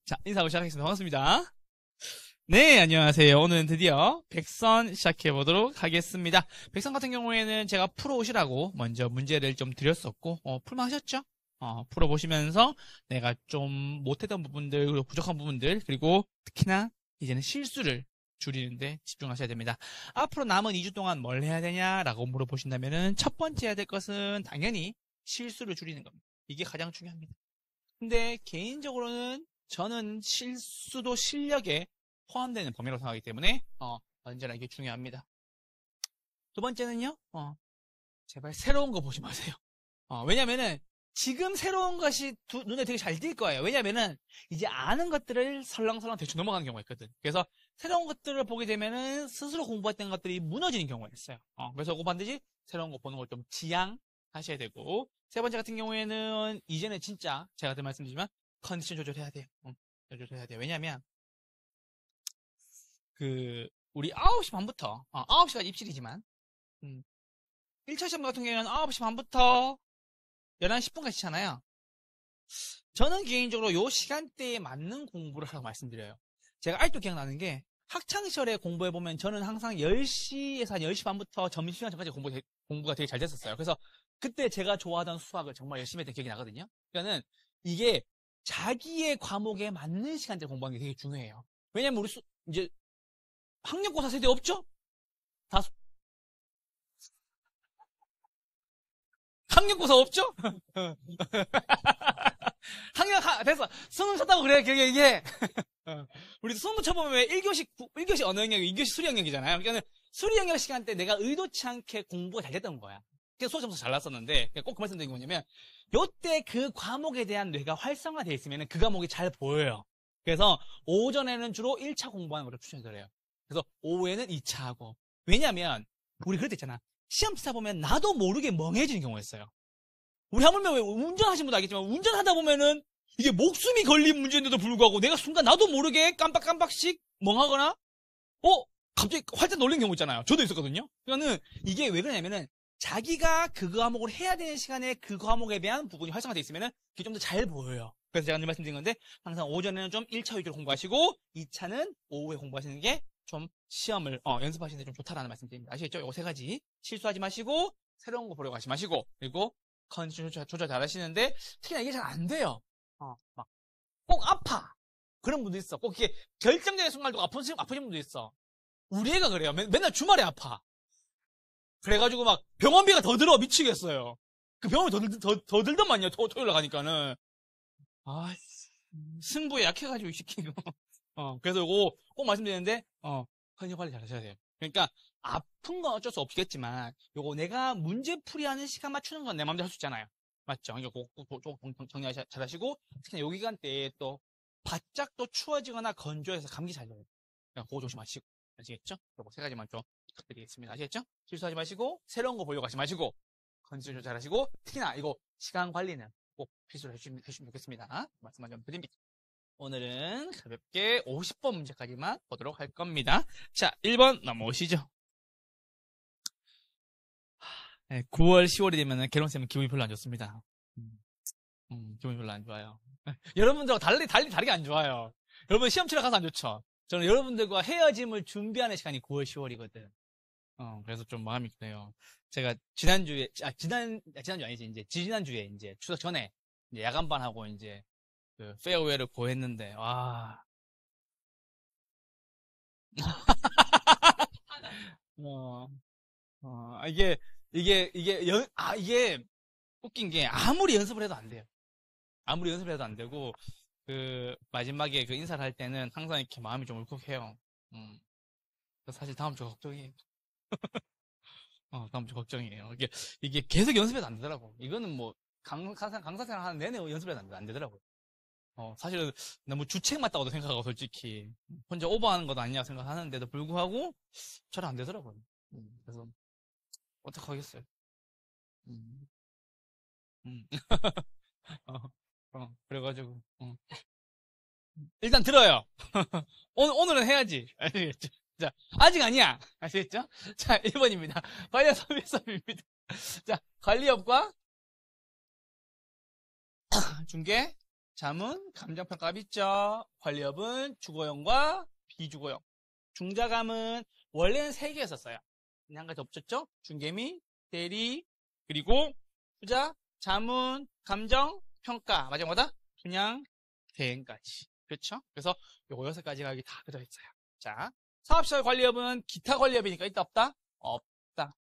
자, 인사하고 시작하겠습니다. 반갑습니다. 네, 안녕하세요. 오늘은 드디어 백선 시작해보도록 하겠습니다. 백선 같은 경우에는 제가 풀어오시라고 먼저 문제를 좀 드렸었고, 풀만 하셨죠? 풀어보시면서 내가 좀 못했던 부분들, 그리고 부족한 부분들, 그리고 특히나 이제는 실수를 줄이는데 집중하셔야 됩니다. 앞으로 남은 2주 동안 뭘 해야 되냐라고 물어보신다면은 첫 번째 해야 될 것은 당연히 실수를 줄이는 겁니다. 이게 가장 중요합니다. 근데 개인적으로는 저는 실수도 실력에 포함되는 범위라고 생각하기 때문에 언제나 이게 중요합니다. 두 번째는요, 제발 새로운 거 보지 마세요. 왜냐면은 지금 새로운 것이 눈에 되게 잘 띌 거예요. 왜냐면은 이제 아는 것들을 설렁설렁 대충 넘어가는 경우가 있거든. 그래서 새로운 것들을 보게 되면은 스스로 공부했던 것들이 무너지는 경우가 있어요. 그래서 꼭 반드시 새로운 거 보는 걸 좀 지양하셔야 되고, 세 번째 같은 경우에는 이제는 진짜 제가 늘 말씀드리지만 컨디션 조절해야 돼요. 조절해야 돼요. 왜냐면 우리 9시 반부터 9시까지 입실이지만 1차 시험 같은 경우에는 9시 반부터 11시 10분까지잖아요. 저는 개인적으로 요 시간대에 맞는 공부를 하라고 말씀드려요. 제가 아직도 기억나는 게 학창시절에 공부해보면 저는 항상 10시에서 한 10시 반부터 점심시간 전까지 공부가 되게 잘 됐었어요. 그래서 그때 제가 좋아하던 수학을 정말 열심히 했던 기억이 나거든요. 그러니까는 이게 자기의 과목에 맞는 시간대에 공부하는 게 되게 중요해요. 왜냐면 우리 이제 학력고사 세대 없죠? 다 학력고사 없죠? 됐어. 수능 쳤다고 그래야 기억이 이게. 우리 수능 쳐보면 왜 1교시 언어 영역, 2교시 수리 영역이잖아요. 그러니까 수리 영역 시간 때 내가 의도치 않게 공부가 잘 됐던 거야. 그래서 수학 점수 잘 났었는데, 꼭 그 말씀 드린 게 뭐냐면, 요때 그 과목에 대한 뇌가 활성화되어 있으면 그 과목이 잘 보여요. 그래서 오전에는 주로 1차 공부하는 걸 추천드려요. 그래서 오후에는 2차 하고. 왜냐면, 우리 그럴 때 있잖아. 시험 치다 보면 나도 모르게 멍해지는 경우가 있어요. 우리 하물며 운전하시는 분도 알겠지만, 운전하다 보면은 이게 목숨이 걸린 문제인데도 불구하고 내가 순간 나도 모르게 깜빡깜빡씩 멍하거나, 갑자기 활짝 놀란 경우 있잖아요. 저도 있었거든요. 그러니까는 이게 왜 그러냐면은 자기가 그 과목을 해야 되는 시간에 그 과목에 대한 부분이 활성화되어 있으면은 그게 좀 더 잘 보여요. 그래서 제가 말씀드린 건데, 항상 오전에는 좀 1차 위주로 공부하시고, 2차는 오후에 공부하시는 게 좀 시험을, 연습하시는 데 좀 좋다라는 말씀드립니다. 아시겠죠? 요거 세 가지. 실수하지 마시고, 새로운 거 보려고 하지 마시고, 그리고 컨디션 조절 잘 하시는데, 특히나 이게 잘 안 돼요. 막, 꼭 아파. 그런 분도 있어. 꼭 이게 결정적인 순간도 아프신 분도 있어. 우리 애가 그래요. 맨날 주말에 아파. 그래가지고 막 병원비가 더 들어 미치겠어요. 그 병원비 더 들더만요. 토요일 가니까는. 승부에 약해가지고 시키고. 그래서 이거 꼭 말씀드리는데, 컨디션 관리 잘 하셔야 돼요. 그러니까 아픈 건 어쩔 수 없겠지만, 요거 내가 문제풀이 하는 시간 맞추는 건 내 맘대로 할 수 있잖아요. 맞죠? 이거 꼭 정리 잘 하시고, 특히나 요 기간대에 또 바짝 또 추워지거나 건조해서 감기 잘 걸려요. 그러니까 그거 조심하시고. 아시겠죠? 요거 세 가지만 좀 부탁드리겠습니다. 아시겠죠? 실수하지 마시고, 새로운 거 보려고 하지 마시고, 컨디션 조절 하시고, 특히나 이거 시간 관리는 꼭 필수로 해주시면 좋겠습니다. 말씀만 좀 드립니다. 오늘은 가볍게 50번 문제까지만 보도록 할 겁니다. 자, 1번 넘어오시죠. 9월, 10월이 되면 개론쌤은 기분이 별로 안 좋습니다. 기분이 별로 안 좋아요. 여러분들하고 다르게 안 좋아요. 여러분 시험 치러 가서 안 좋죠. 저는 여러분들과 헤어짐을 준비하는 시간이 9월, 10월이거든. 그래서 좀 마음이 그래요. 제가 지난주에 아니지, 이제 지난주에 이제 추석 전에 이제 야간반하고 이제 그 페어웨어를 고했는데, 와. 이게 웃긴 게 아무리 연습을 해도 안 돼요. 아무리 연습을 해도 안 되고, 그 마지막에 그 인사를 할 때는 항상 이렇게 마음이 좀 울컥해요. 사실 다음 주 걱정이에요. 다음 주 걱정이에요. 이게 계속 연습해도 안 되더라고. 이거는 뭐 강사 생활 하는 내내 연습해도 안 되더라고요. 사실은 너무 주책 맞다고도 생각하고, 솔직히. 혼자 오버하는 것도 아니냐고 생각하는데도 불구하고, 잘 안 되더라고요. 그래서, 어떡하겠어요. 음, 음. 그래가지고, 일단 들어요. 오늘은 해야지. 아시겠죠? 자, 아직 아니야. 아시겠죠? 자, 1번입니다. 관련 서비스업입니다. 자, 관리업과 중개, 잠은 감정평가값 있죠. 관리업은 주거용과 비주거용. 중자감은 원래는 3개였었어요. 한 가지 더 붙였죠. 중개미, 대리, 그리고 투자, 자문, 감정, 평가. 마지막마다 분양, 대행까지. 그렇죠? 그래서 요거 6가지가 여기 다 들어있어요. 자, 사업시설 관리업은 기타 관리업이니까 있다 없다? 없다.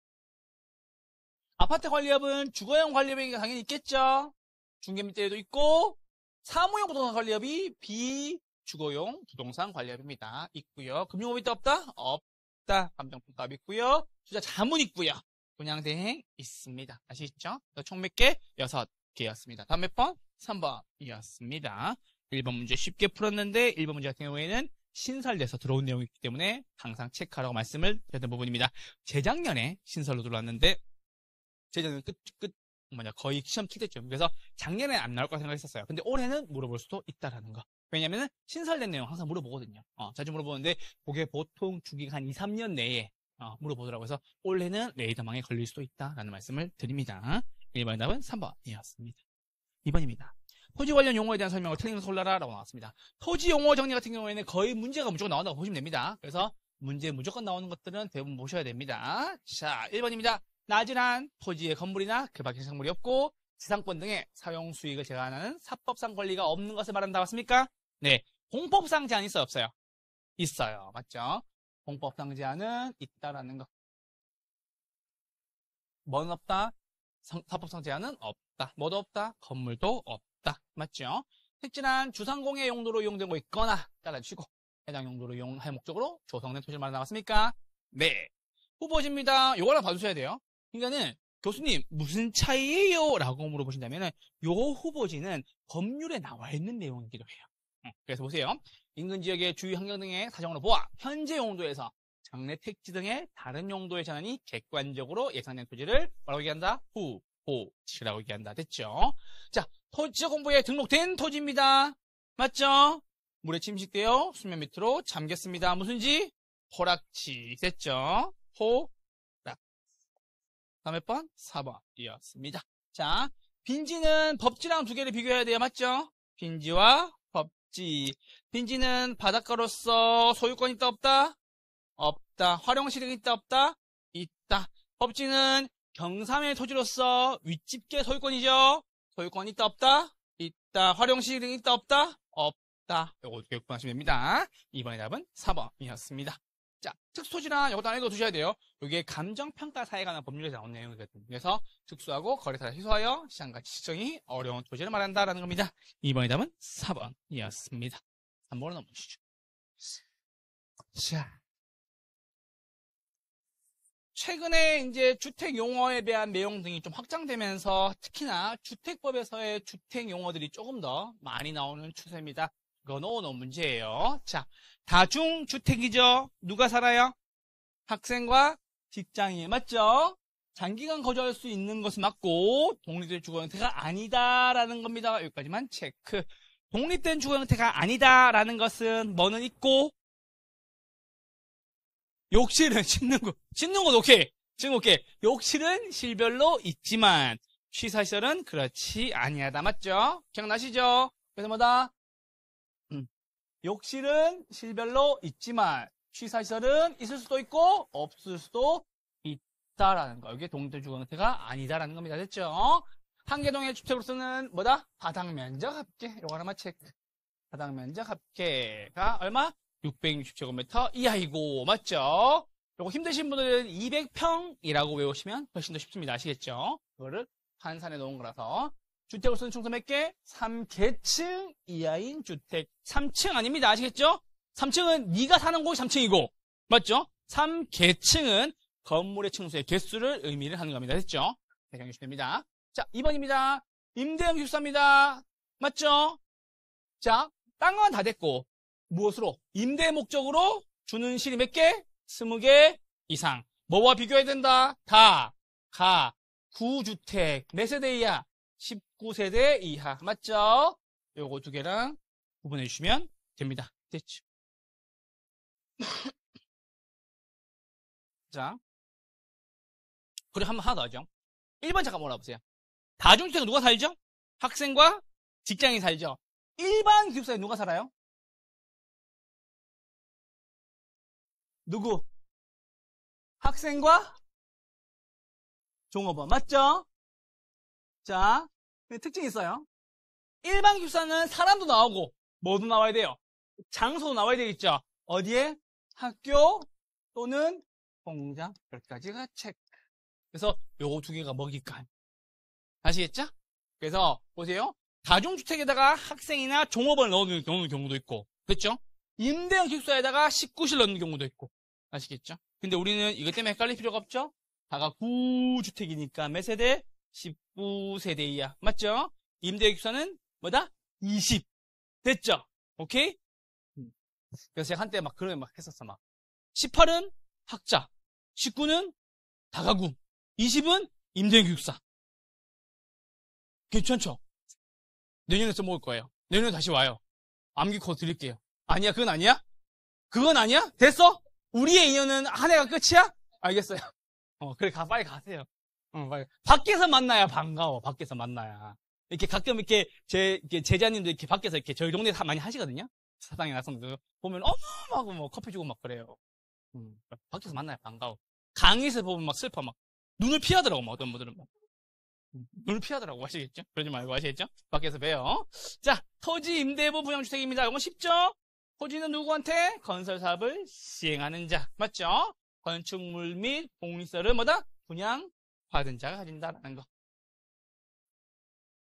아파트 관리업은 주거용 관리업이니까 당연히 있겠죠. 중개미 대리도 있고 사무용 부동산 관리업이 비주거용 부동산 관리업입니다. 있고요. 금융업이 있다 없다? 없다. 감정평가업 있고요. 투자 자문 있고요. 분양대행 있습니다. 아시겠죠? 총 몇 개? 6개였습니다. 다음 몇 번? 3번이었습니다. 1번 문제 쉽게 풀었는데 1번 문제 같은 경우에는 신설돼서 들어온 내용이기 때문에 항상 체크하라고 말씀을 드렸던 부분입니다. 재작년에 신설로 들어왔는데 재작년 거의 시험 칠 때쯤. 그래서 작년에 안 나올 거라 생각했었어요. 근데 올해는 물어볼 수도 있다라는 거. 왜냐면은 신설된 내용 항상 물어보거든요. 자주 물어보는데 그게 보통 주기가 한 2, 3년 내에 물어보더라고요. 그래서 올해는 레이더망에 걸릴 수도 있다라는 말씀을 드립니다. 1번의 답은 3번이었습니다. 2번입니다. 토지 관련 용어에 대한 설명을 틀린 것을 골라라라고 나왔습니다. 토지 용어 정리 같은 경우에는 거의 문제가 무조건 나온다고 보시면 됩니다. 그래서 문제 무조건 나오는 것들은 대부분 보셔야 됩니다. 자, 1번입니다. 나질한 토지의 건물이나 그 밖의 작물이 없고 지상권 등의 사용 수익을 제한하는 사법상 권리가 없는 것을 말한다. 맞습니까? 네. 공법상 제한이 있어요? 없어요? 있어요. 맞죠? 공법상 제한은 있다라는 거. 뭐는 없다? 사법상 제한은 없다. 뭐도 없다? 건물도 없다. 맞죠? 특진한 주상공예 용도로 이용되고 있거나 잘라주시고 해당 용도로 이용할 목적으로 조성된 토지를 말한다. 맞습니까? 네. 후보지입니다. 요거 하나 봐주셔야 돼요. 그러니까는 교수님 무슨 차이예요? 라고 물어보신다면은 요 후보지는 법률에 나와 있는 내용이기도 해요. 그래서 보세요. 인근 지역의 주위 환경 등의 사정으로 보아 현재 용도에서 장래 택지 등의 다른 용도의 전환이 객관적으로 예상된 토지를 뭐라고 얘기한다? 후보지라고 얘기한다. 됐죠? 자, 토지적 공부에 등록된 토지입니다. 맞죠? 물에 침식되어 수면 밑으로 잠겼습니다. 무슨지? 호락지. 됐죠? 다음 몇 번? 4번이었습니다. 자, 빈지는 법지랑 두 개를 비교해야 돼요. 맞죠? 빈지와 법지. 빈지는 바닷가로서 소유권이 있다 없다? 없다. 활용실이 있다 없다? 있다. 법지는 경사면 토지로서 윗집계 소유권이죠? 소유권이 있다 없다? 있다. 활용실이 있다 없다? 없다. 요거 두 개 구분하시면 됩니다. 이번의 답은 4번이었습니다. 자, 특수토지나 이것도 안에 두셔야 돼요. 이게 감정평가사에 관한 법률에서 나온 내용이거든요. 그래서 특수하고 거래사를 희소하여 시장가치 측정이 어려운 토지를 말한다라는 겁니다. 이번의 답은 4번이었습니다. 3번으로 넘어오시죠. 자, 최근에 이제 주택 용어에 대한 내용 등이 좀 확장되면서 특히나 주택법에서의 주택 용어들이 조금 더 많이 나오는 추세입니다. 이거 넣어놓은 문제예요. 자, 다중주택이죠. 누가 살아요? 학생과 직장인. 맞죠? 장기간 거주할 수 있는 것은 맞고 독립된 주거 형태가 아니다라는 겁니다. 여기까지만 체크. 독립된 주거 형태가 아니다라는 것은 뭐는 있고 욕실은 씻는 건 오케이. 지금 오케이. 욕실은 실별로 있지만 취사시설은 그렇지 아니하다. 맞죠? 기억나시죠? 그래서 뭐다? 욕실은 실별로 있지만 취사시설은 있을 수도 있고 없을 수도 있다라는 거. 이게 독립된 주거 형태가 아니다라는 겁니다. 됐죠? 한계동의 주택으로서는 뭐다? 바닥 면적 합계. 요거 하나만 체크. 바닥 면적 합계가 얼마? 660제곱미터 이하이고. 맞죠? 요거 힘드신 분들은 200평이라고 외우시면 훨씬 더 쉽습니다. 아시겠죠? 그거를 환산해 놓은 거라서. 주택으로서는 총선 몇 개? 3계층 이하인 주택. 3층 아닙니다. 아시겠죠? 3층은 네가 사는 곳이 3층이고. 맞죠? 3계층은 건물의 층수의 개수를 의미를 하는 겁니다. 됐죠? 대강해 주시면 됩니다. 자, 2번입니다. 임대형 기숙사입니다. 맞죠? 자, 땅은 다 됐고 무엇으로? 임대 목적으로 주는 실이 몇 개? 20개 이상. 뭐와 비교해야 된다? 가, 9주택. 몇 세대 이하? 19세대 이하. 맞죠? 요거 두 개랑 구분해 주시면 됩니다. 됐죠? 자, 그리고 하나 더 하죠. 1번 잠깐 몰아보세요. 다중주택은 누가 살죠? 학생과 직장인이 살죠. 일반 기숙사에 누가 살아요? 누구? 학생과 종업원. 맞죠? 자, 특징이 있어요. 일반 기숙사는 사람도 나오고, 뭐도 나와야 돼요? 장소도 나와야 되겠죠? 어디에? 학교 또는 공장. 여기까지가 체크. 그래서 요거 두 개가 먹이감. 아시겠죠? 그래서 보세요. 다중주택에다가 학생이나 종업원을 넣는 경우도 있고, 그렇죠? 임대형 기숙사에다가 식구실 넣는 경우도 있고, 아시겠죠? 근데 우리는 이것 때문에 헷갈릴 필요가 없죠? 다가 9주택이니까 몇 세대? 19세대 이하. 맞죠? 임대형 기숙사는 뭐다? 20. 됐죠? 오케이? 그래서 제가 한때 막 그런 막 했었어, 막. 18은 학자, 19는 다가구, 20은 임대형 기숙사. 괜찮죠? 내년에 써먹을 거예요. 내년에 다시 와요. 암기 코드 드릴게요. 아니야, 그건 아니야? 그건 아니야? 됐어? 우리의 인연은 한 해가 끝이야? 알겠어요. 그래, 빨리 가세요. 빨리. 밖에서 만나야 반가워, 밖에서 만나야. 이렇게 가끔 이렇게 이렇게 제자님들 이렇게 밖에서 이렇게 저희 동네에 많이 하시거든요? 사당에 나서서 보면 어머 하고 뭐 커피 주고 막 그래요. 밖에서 만나야 반가워. 강의에서 보면 막 슬퍼 막 눈을 피하더라고 막 어떤 분들은 막 눈을 피하더라고. 아시겠죠? 그러지 말고 아시겠죠? 밖에서 봬요. 자, 토지 임대부 분양주택입니다. 이건 쉽죠? 토지는 누구한테? 건설 사업을 시행하는 자. 맞죠? 건축물 및 공리서를 뭐다? 분양받은 자가 가진다라는 거.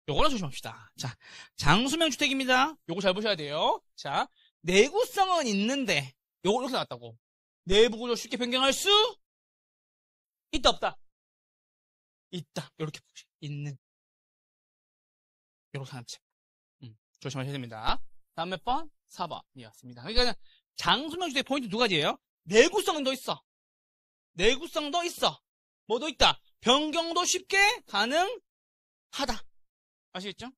요거나 조심합시다. 자, 장수명 주택입니다. 요거 잘 보셔야 돼요. 자, 내구성은 있는데 요거 이렇게 나왔다고. 내부 구조 쉽게 변경할 수 있다 없다? 있다. 요렇게 보시. 있는. 요렇게 하나 조심하셔야 됩니다. 다음 몇 번? 4번이었습니다. 그러니까 장수명 주택 포인트 두 가지예요. 내구성도 있어. 내구성도 있어. 뭐도 있다. 변경도 쉽게 가능하다. 아시겠죠?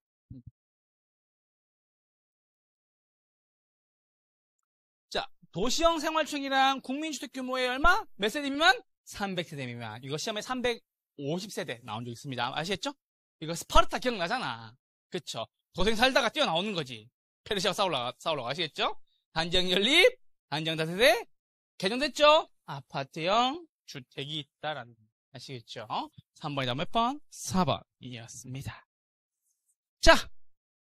자, 도시형 생활층이랑 국민주택 규모의 얼마? 몇 세대 미만? 300세대 미만. 이거 시험에 350세대 나온 적 있습니다. 아시겠죠? 이거 스파르타 기억나잖아. 그쵸? 도생 살다가 뛰어나오는 거지. 페르시아 싸우러 아시겠죠? 단지형 연립, 단지형 다세대, 개정됐죠? 아파트형 주택이 있다라는 거. 아시겠죠? 3번이다 몇 번? 4번이었습니다. 자,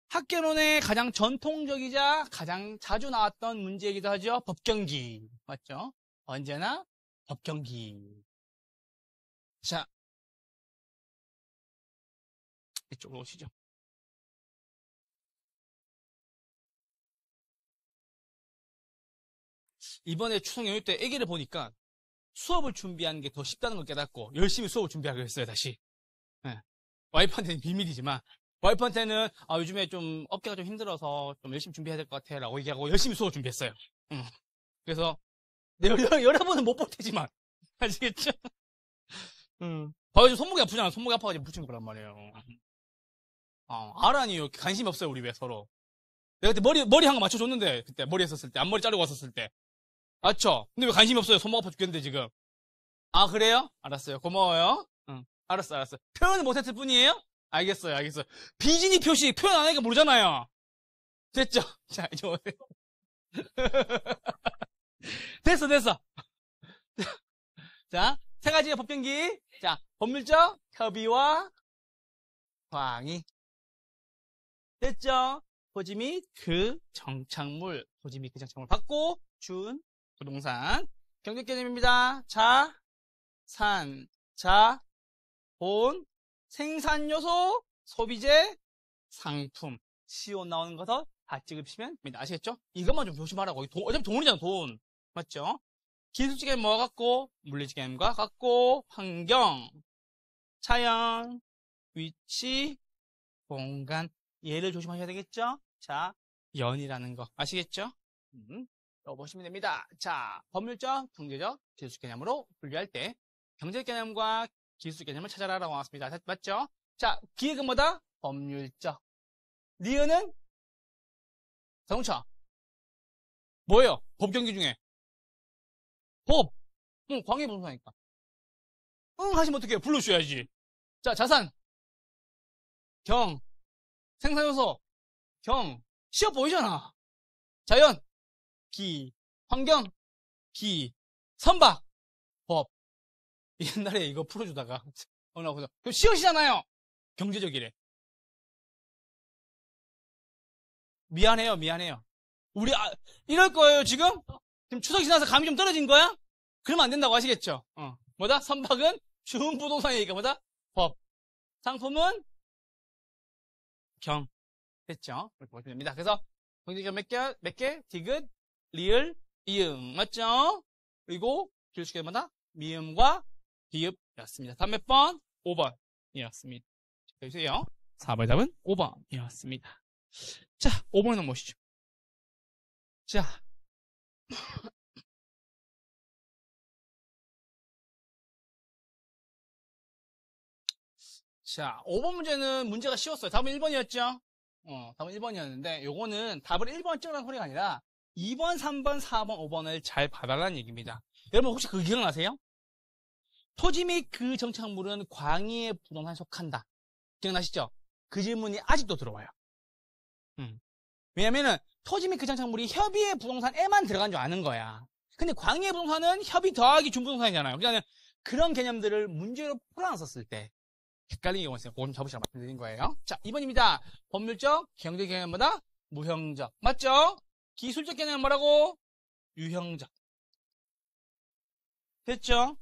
학개론의 가장 전통적이자 가장 자주 나왔던 문제이기도 하죠. 법경기. 맞죠? 언제나 법경기. 자, 이쪽으로 오시죠. 이번에 추석 연휴 때 애기를 보니까 수업을 준비하는 게 더 쉽다는 걸 깨닫고 열심히 수업을 준비하기로 했어요, 다시. 네. 와이프한테는 비밀이지만 와이프한테는 요즘에 좀 어깨가 좀 힘들어서 좀 열심히 준비해야 될 것 같아 라고 얘기하고 열심히 수업 준비했어요. 그래서 여러분은 못 볼 테지만 아시겠죠? 요즘 손목이 아프잖아. 손목이 아파가지고 붙인 거란 말이에요. 알아니요. 관심이 없어요, 우리 왜 서로. 내가 그때 머리 한 거 맞춰줬는데, 그때 머리 했었을 때, 앞머리 자르고 왔었을 때. 맞죠? 근데 왜 관심이 없어요? 손목 아파 죽겠는데, 지금. 그래요? 알았어요. 고마워요. 알았어. 표현을 못했을 뿐이에요? 알겠어요. 비진이 표시 표현 안 하니까 모르잖아요. 됐죠? 자, 이제 오세요. 됐어. 자, 세 가지의 법경기. 자, 법률적 협의와 광의. 됐죠? 토지 및 그 정착물. 토지 및 그 정착물 받고 준 부동산. 경제 개념입니다. 자, 산, 자, 본, 생산요소, 소비재, 상품. 시온 나오는 것을 다 찍으시면 됩니다. 아시겠죠? 이것만 좀 조심하라고. 어차피 돈이잖아, 돈. 맞죠? 기술적 개념 뭐가 같고, 물리적 개념과 같고, 환경, 자연, 위치, 공간. 얘를 조심하셔야 되겠죠? 자, 연이라는 거. 아시겠죠? 이거 보시면 됩니다. 자, 법률적, 경제적, 기술적 개념으로 분류할 때, 경제적 개념과 기술적 개념을 찾아라라고 나왔습니다. 맞죠? 자, 기획은 뭐다? 법률적. 리은은? 자동차. 뭐예요? 법경기 중에. 법. 광해 부동산이니까. 하시면 어떡해요? 불러주셔야지. 자, 자산. 경. 생산요소. 경. 시험 보이잖아. 자연, 기, 환경, 기, 선박, 법. 옛날에 이거 풀어주다가 어느 보자. 그럼 시옷이잖아요. 경제적이래. 미안해요. 우리 이럴 거예요 지금? 지금 추석 지나서 감이 좀 떨어진 거야? 그러면 안 된다고 아시겠죠? 뭐다? 선박은 준부동산이니까 뭐다? 법. 상품은 경. 됐죠? 이렇게 보시면 됩니다. 그래서 경제경 몇 개? 디귿, 리을, 이응. 맞죠? 그리고 길수게 뭐다? 미음과 비읍이었습니다. 다음 몇 번? 5번이었습니다. 보세요. 4번의 답은 5번이었습니다. 자, 5번에 넘어오시죠. 자. 자, 5번 문제는 문제가 쉬웠어요. 답은 1번이었죠? 답은 1번이었는데, 요거는 답을 1번 찍으라는 소리가 아니라 2번, 3번, 4번, 5번을 잘 봐달라는 얘기입니다. 여러분 혹시 그거 기억나세요? 토지 및 그 정착물은 광의의 부동산에 속한다. 기억나시죠? 그 질문이 아직도 들어와요. 왜냐면은 토지 및 그 정착물이 협의의 부동산에만 들어간 줄 아는 거야. 근데 광의의 부동산은 협의 더하기 준부동산이잖아요. 그러니까 그런 개념들을 문제로 풀어놨었을 때 헷갈리는 경우가 있어요. 그거 좀 잡으시라고 말씀드린 거예요. 자, 2번입니다. 법률적, 경제적 개념보다 무형적. 맞죠? 기술적 개념은 뭐라고? 유형적. 됐죠?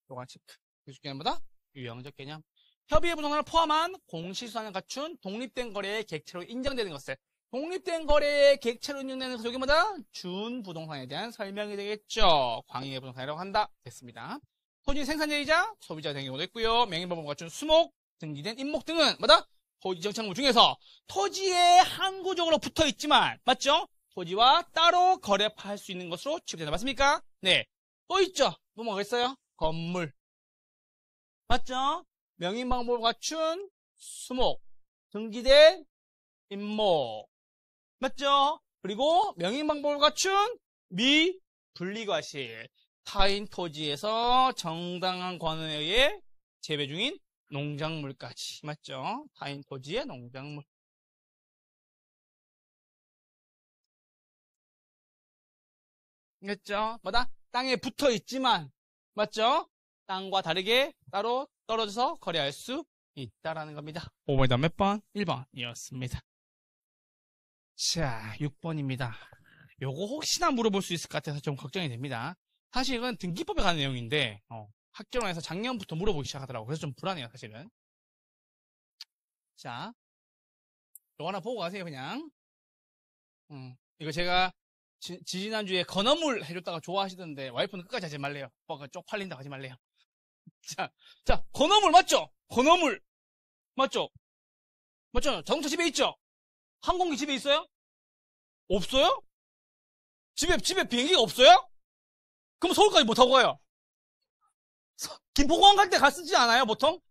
요거 체크. 기술적 개념보다 유형적 개념. 협의의 부동산을 포함한 공시수단을 갖춘 독립된 거래의 객체로 인정되는 것을. 독립된 거래의 객체로 인정되는 것은 여기 뭐다? 준부동산에 대한 설명이 되겠죠. 광의의 부동산이라고 한다. 됐습니다. 토지 생산자이자 소비자 된 경우도 있고요. 명의법을 갖춘 수목, 등기된 임목 등은 뭐다? 토지 정착물 중에서 토지에 항구적으로 붙어 있지만 맞죠? 토지와 따로 거래할 수 있는 것으로 취급된다. 맞습니까? 네. 또 있죠? 또 뭐가 있어요? 건물. 맞죠? 명의방법을 갖춘 수목, 등기된 임목. 맞죠? 그리고 명의방법을 갖춘 미분리과실. 타인 토지에서 정당한 권한에 의해 재배 중인 농작물까지. 맞죠? 타인 토지의 농작물. 맞죠? 뭐다? 땅에 붙어 있지만, 맞죠? 땅과 다르게 따로 떨어져서 거래할 수 있다라는 겁니다. 5번이다 몇 번? 1번이었습니다. 자, 6번입니다. 요거 혹시나 물어볼 수 있을 것 같아서 좀 걱정이 됩니다. 사실 이건 등기법에 관한 내용인데 학교론에서 작년부터 물어보기 시작하더라고요. 그래서 좀 불안해요, 사실은. 자, 요거 하나 보고 가세요, 그냥. 이거 제가 지난주에 건어물 해줬다가 좋아하시던데 와이프는 끝까지 하지 말래요. 오빠가 쪽팔린다고 하지 말래요. 자, 건어물 맞죠? 건어물 맞죠? 맞죠? 자동차 집에 있죠? 항공기 집에 있어요? 없어요? 집에 비행기가 없어요? 그럼 서울까지 못 타고 가요? 김포공항 갈 때 갔지 않아요, 보통?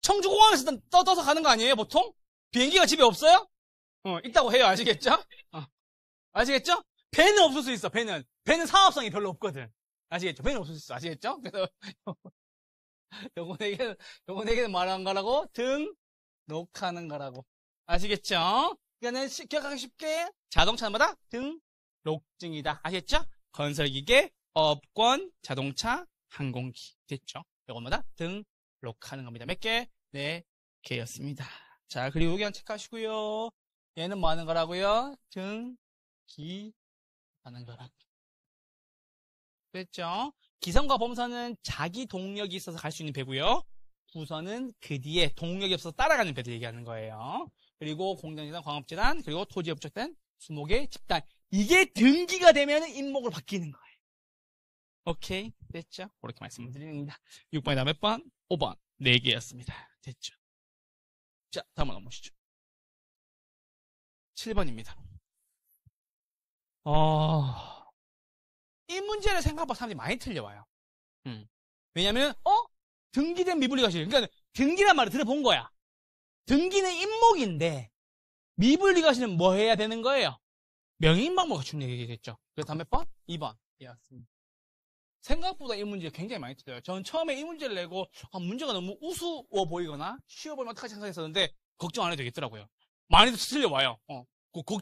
청주공항에서 떠서 가는 거 아니에요, 보통? 비행기가 집에 없어요? 있다고 해요, 아시겠죠? 아시겠죠? 배는 없을 수 있어, 배는. 배는 사업성이 별로 없거든. 아시겠죠? 배는 없을 수 있어, 아시겠죠? 그래서, 요거 네 개는 말하는 거라고? 등록하는 거라고. 아시겠죠? 그러니까 기억하기 쉽게 자동차마다 등록증이다. 아시겠죠? 건설기계, 업권, 자동차, 항공기. 됐죠? 요거마다 등록하는 겁니다. 몇 개? 4개였습니다. 자, 그리고 여기 한 체크하시고요. 얘는 뭐 하는 거라고요? 등기하는 거라고. 됐죠? 기성과 범선은 자기 동력이 있어서 갈 수 있는 배고요. 부선은 그 뒤에 동력이 없어서 따라가는 배들 얘기하는 거예요. 그리고 공정재단, 광업재단, 그리고 토지에 부착된 수목의 집단. 이게 등기가 되면 임목으로 바뀌는 거예요. 오케이? 됐죠? 그렇게 말씀드립니다. 6번이 다음 몇 번? 5번. 4개였습니다. 됐죠? 자, 다음 번 넘어오시죠. 7번입니다. 이 문제를 생각보다 사람들이 많이 틀려와요. 왜냐면, 등기된 미분리과실. 그러니까, 등기란 말을 들어본 거야. 등기는 임목인데, 미분리과실은 뭐 해야 되는 거예요? 명의인방법을 갖춘 얘기겠죠. 그래서 다음 몇 번? 2번. 이었습니다. 생각보다 이 문제 굉장히 많이 틀려요. 저는 처음에 이 문제를 내고, 문제가 너무 우스워 보이거나, 쉬워 보이면 어떡하지 생각했었는데, 걱정 안 해도 되겠더라고요. 많이도 틀려와요.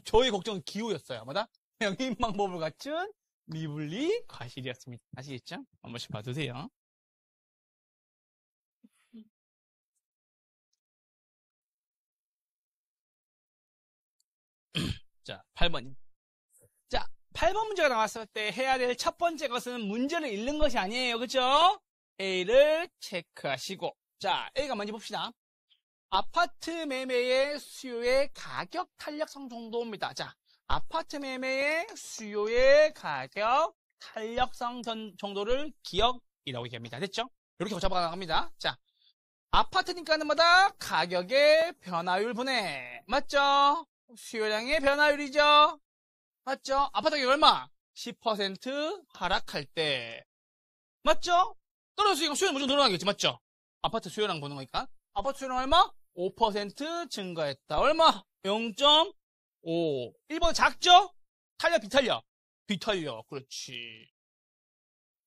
저의 걱정은 기후였어요. 뭐다? 영인 방법을 갖춘 미분리 과실이었습니다. 아시겠죠? 한 번씩 봐두세요. 자, 8번입니다. 자, 8번 문제가 나왔을 때 해야 될 첫 번째 것은 문제를 읽는 것이 아니에요. 그죠? A를 체크하시고. 자, A가 먼저 봅시다. 아파트 매매의 수요의 가격 탄력성 정도입니다. 자, 아파트 매매의 수요의 가격 탄력성 정도를 기억이라고 얘기합니다. 됐죠? 이렇게 잡아 나갑니다. 자, 아파트니까는 뭐다? 가격의 변화율 분해. 맞죠? 수요량의 변화율이죠? 맞죠? 아파트 가격 얼마? 10% 하락할 때. 맞죠? 떨어졌으니까 수요는 무조건 늘어나겠지. 맞죠? 아파트 수요량 보는 거니까. 아파트 수요량 얼마? 5% 증가했다. 얼마? 0.5. 1번 작죠? 탄력, 비탄력? 비탄력. 그렇지.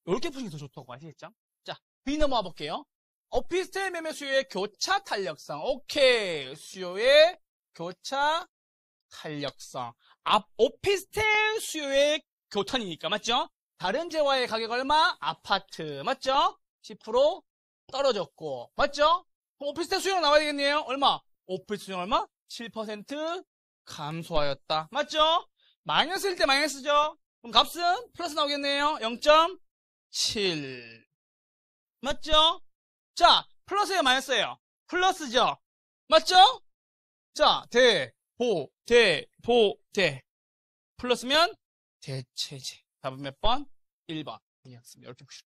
이렇게 푸시는 게 더 좋다고 아시겠죠? 자, B 넘어와 볼게요. 오피스텔 매매 수요의 교차 탄력성. 오케이. 수요의 교차 탄력성. 오피스텔 수요의 교탄이니까. 맞죠? 다른 재화의 가격 얼마? 아파트. 맞죠? 10% 떨어졌고. 맞죠? 그럼 오피스텔 수요가 나와야 되겠네요. 얼마? 오피스텔 수요 얼마? 7% 감소하였다. 맞죠? 마이너스일 때 마이너스죠? 그럼 값은 플러스 나오겠네요. 0.7. 맞죠? 자, 플러스예요, 마이너스예요? 플러스죠? 맞죠? 자, 대. 플러스면 대체제. 답은 몇 번? 1번. 이었습니다. 이렇게 보시면.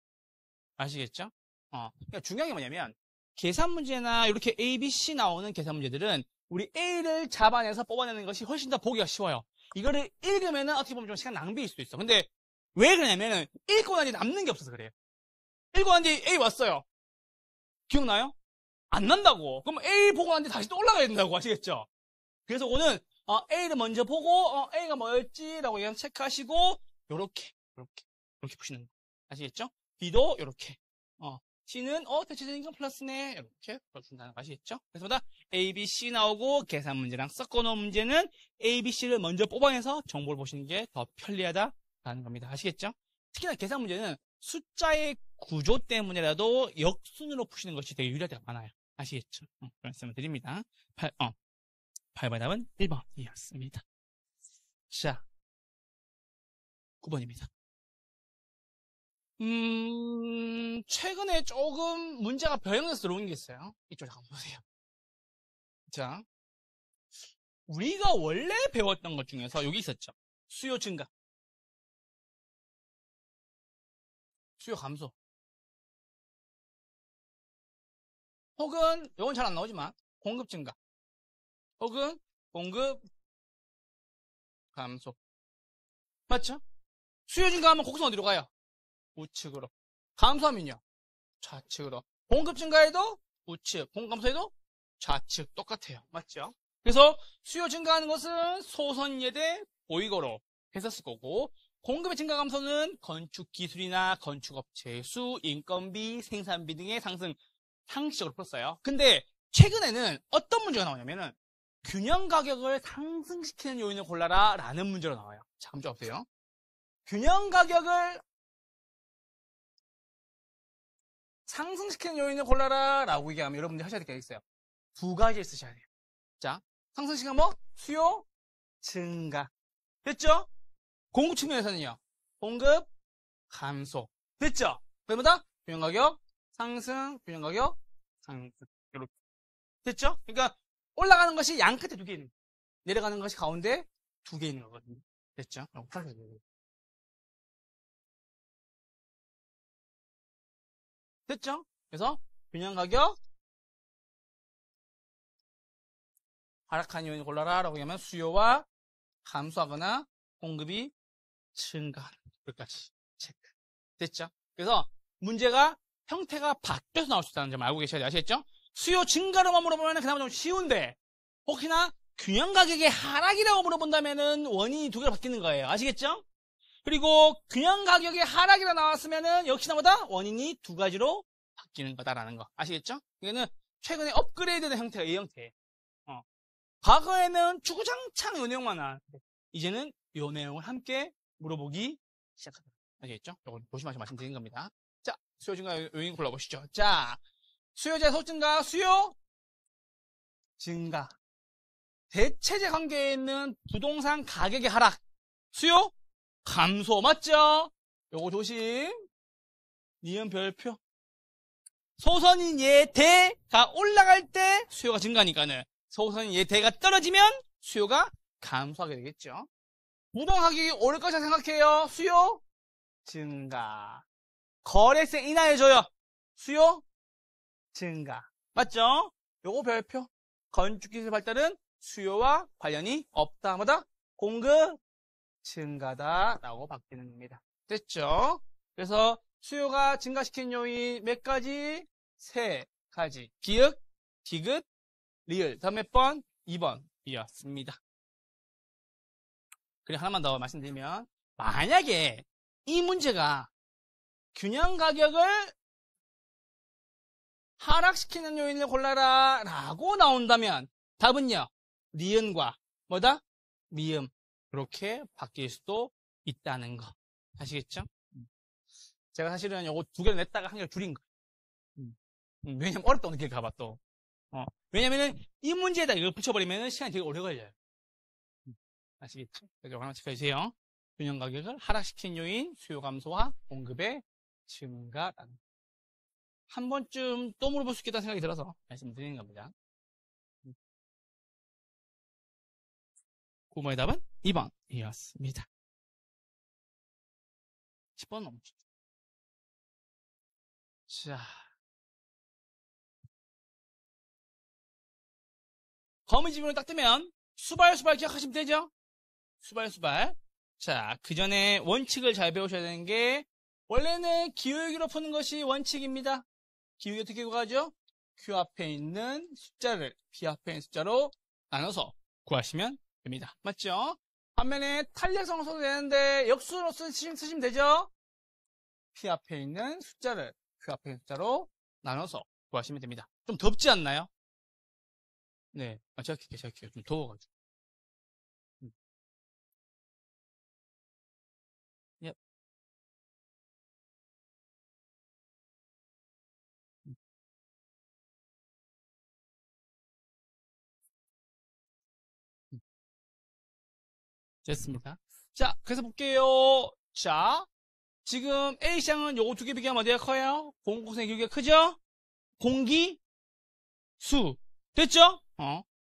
아시겠죠? 그러니까 중요한 게 뭐냐면, 계산 문제나 이렇게 A, B, C 나오는 계산 문제들은 우리 A를 잡아내서 뽑아내는 것이 훨씬 더 보기가 쉬워요. 이거를 읽으면은 어떻게 보면 좀 시간 낭비일 수도 있어. 근데 왜 그러냐면은 읽고 나니 남는 게 없어서 그래요. 읽고 난 뒤에 A 왔어요. 기억나요? 안 난다고. 그럼 A 보고 난 뒤에 다시 또 올라가야 된다고. 아시겠죠? 그래서 오늘 A를 먼저 보고 A가 뭐였지라고 체크하시고 요렇게 보시는 거. 아시겠죠? B도 요렇게. C는 대체되니까 플러스네. 이렇게 풀어준다는 거 아시겠죠? 그래서 보다 A, B, C 나오고 계산 문제랑 섞어놓은 문제는 A, B, C를 먼저 뽑아내서 정보를 보시는 게 더 편리하다라는 겁니다. 아시겠죠? 특히나 계산 문제는 숫자의 구조 때문에라도 역순으로 푸시는 것이 되게 유리할 때가 많아요. 아시겠죠? 말씀을 드립니다. 8번 답은 1번이었습니다. 자, 9번입니다. 최근에 조금 문제가 변형돼서 들어온 게 있어요. 이쪽 잠깐 보세요. 자, 우리가 원래 배웠던 것 중에서 여기 있었죠. 수요 증가, 수요 감소, 혹은 이건 잘 안 나오지만 공급 증가, 혹은 공급 감소. 맞죠? 수요 증가하면 곡선 어디로 가요? 우측으로. 감소하면요? 좌측으로. 공급 증가해도 우측, 공급 감소해도 좌측. 똑같아요. 맞죠? 그래서 수요 증가하는 것은 소선예대 보이고로 했었을 거고, 공급의 증가 감소는 건축 기술이나 건축업체의 수, 인건비, 생산비 등의 상식적으로 풀었어요. 근데 최근에는 어떤 문제가 나오냐면은 균형 가격을 상승시키는 요인을 골라라 라는 문제로 나와요. 자, 한번 보세요. 균형 가격을 상승시키는 요인을 골라라 라고 얘기하면 여러분들이 하셔야 될 게 있어요. 두 가지를 쓰셔야 돼요. 자, 상승시키는 뭐? 수요 증가. 됐죠? 공급 측면에서는요. 공급 감소. 됐죠? 그러면 균형 가격 상승, 균형 가격 상승. 이렇게. 됐죠? 그러니까 올라가는 것이 양 끝에 두 개 있는 거예요. 내려가는 것이 가운데 두 개 있는 거거든요. 됐죠? 됐죠? 그래서 균형 가격 하락한 요인을 골라라 라고 하면 수요와 감소하거나 공급이 증가하는 것까지 체크. 됐죠? 그래서 문제가 형태가 바뀌어서 나올 수 있다는 점 알고 계셔야 돼요. 아시겠죠? 수요 증가로만 물어보면 그나마 좀 쉬운데 혹시나 균형 가격의 하락이라고 물어본다면은 원인이 두 개로 바뀌는 거예요. 아시겠죠? 그리고 균형 가격의 하락이라 나왔으면은 역시나 보다 원인이 두 가지로 바뀌는 거다라는 거. 아시겠죠? 이거는 최근에 업그레이드된 형태가 이 형태예요. 과거에는 주구장창 요 내용만 나왔는데 이제는 요 내용을 함께 물어보기 시작합니다. 아시겠죠? 이거 조심하셔서 말씀드린 겁니다. 자, 수요 증가 요인 골라보시죠. 자, 수요자 속 증가, 수요 증가. 대체제 관계에 있는 부동산 가격의 하락, 수요 감소, 맞죠? 요거 조심. 니은 별표. 소선인 예대가 올라갈 때 수요가 증가니까는 소선인 예대가 떨어지면 수요가 감소하게 되겠죠. 부동산 가격이 오를 것이라 생각해요. 수요 증가. 거래세 인하해줘요. 수요 증가. 맞죠? 요거 별표. 건축기술 발달은 수요와 관련이 없다. 뭐다? 공급 증가다. 라고 바뀌는 겁니다. 됐죠? 그래서 수요가 증가시킨 요인 몇 가지? 세 가지. 기역, 디귿, 리을. 다음 몇 번? 2번이었습니다. 그리고 하나만 더 말씀드리면, 만약에 이 문제가 균형 가격을 하락시키는 요인을 골라라 라고 나온다면 답은요, 니은과 뭐다? 미음. 이렇게 바뀔 수도 있다는 거. 아시겠죠? 제가 사실은 요거 두 개를 냈다가 한 개를 줄인 거예요. 왜냐면 어렵다 오늘 길 가봐 또. 왜냐면은 이 문제에다 이걸 붙여버리면 시간이 되게 오래 걸려요. 아시겠죠? 그래서 하나 체크해주세요. 균형 가격을 하락시킨 요인, 수요 감소와 공급의 증가라는. 한 번쯤 또 물어볼 수 있겠다는 생각이 들어서 말씀드리는 겁니다. 9번의 답은 2번이었습니다. 10번 넘으시죠. 자. 거미 지문을 딱 뜨면 수발 기억하시면 되죠? 수발. 자, 그 전에 원칙을 잘 배우셔야 되는 게 원래는 기울기로 푸는 것이 원칙입니다. 기울기 어떻게 구하죠? Q 앞에 있는 숫자를 P 앞에 있는 숫자로 나눠서 구하시면 됩니다. 맞죠? 반면에 탄력성 써도 되는데 역수로 쓰시면 되죠? P 앞에 있는 숫자를 Q 앞에 있는 숫자로 나눠서 구하시면 됩니다. 좀 덥지 않나요? 네. 제가 킬게요. 좀 더워가지고. 예. 됐습니다. 자, 그래서 볼게요. 자, 지금 A시장은 요거 두 개 비교하면 어디가 커요? 공공선의 기울기가 크죠? 공기, 수. 됐죠?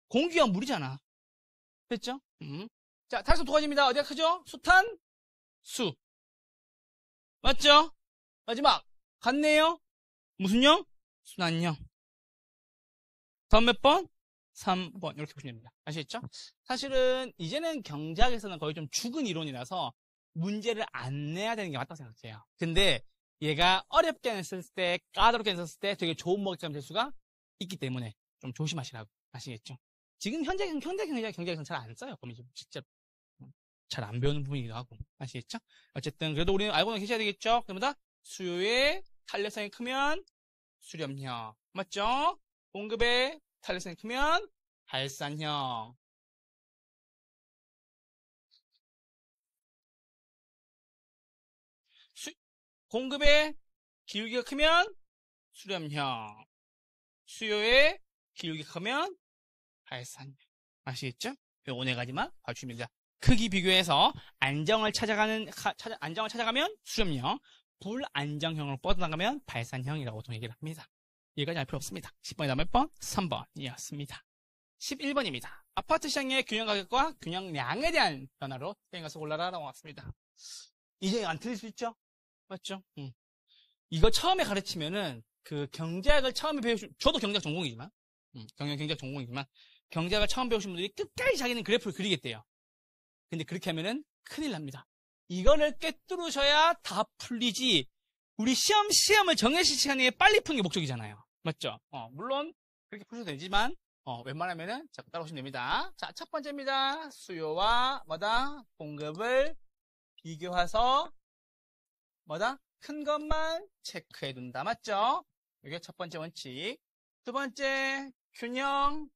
공기가 물이잖아. 됐죠? 자, 탈수 두 가지입니다. 어디가 크죠? 수탄, 수. 맞죠? 마지막. 같네요? 무슨요? 순환형. 다음 몇 번? 3번. 이렇게 보시면 됩니다. 아시겠죠? 사실은 이제는 경제학에서는 거의 좀 죽은 이론이라서 문제를 안 내야 되는 게 맞다고 생각해요. 근데 얘가 어렵게 했을 때, 까다롭게 했을 때 되게 좋은 먹잇감이 될 수가 있기 때문에 좀 조심하시라고. 아시겠죠? 지금 현재 경제학에서는 잘 안 써요. 거미 좀 직접 잘 안 배우는 부분이기도 하고. 아시겠죠? 어쨌든 그래도 우리는 알고는 계셔야 되겠죠? 그러면 수요의 탄력성이 크면 수렴형. 맞죠? 공급의 탄력성이 크면 발산형. 공급의 기울기가 크면 수렴형. 수요의 기울기가 크면 발산형. 아시겠죠? 요 네 가지만 봐주시면 됩니다. 크기 비교해서 안정을 찾아가면 수렴형, 불안정형으로 뻗어나가면 발산형이라고 보통 얘기를 합니다. 여기까지 알 필요 없습니다. 10번이 다음 몇 번? 3번이었습니다. 11번입니다. 아파트 시장의 균형 가격과 균형량에 대한 변화로 땡겨서 골라라라고 왔습니다. 이제 안 틀릴 수 있죠? 맞죠? 이거 처음에 가르치면은 그 경제학을 처음에 저도 경제학 전공이지만 경제학 전공이지만 경제학을 처음 배우신 분들이 끝까지 자기는 그래프를 그리겠대요. 근데 그렇게 하면은 큰일 납니다. 이거를 꿰뚫으셔야 다 풀리지. 우리 시험을 정해진 시간에 빨리 푸는 게 목적이잖아요. 맞죠? 물론 그렇게 푸셔도 되지만 웬만하면은 자꾸 따라오시면 됩니다. 자, 첫 번째입니다. 수요와 공급을 비교해서 큰 것만 체크해 둔다. 맞죠? 이게 첫 번째 원칙. 두 번째, 균형량은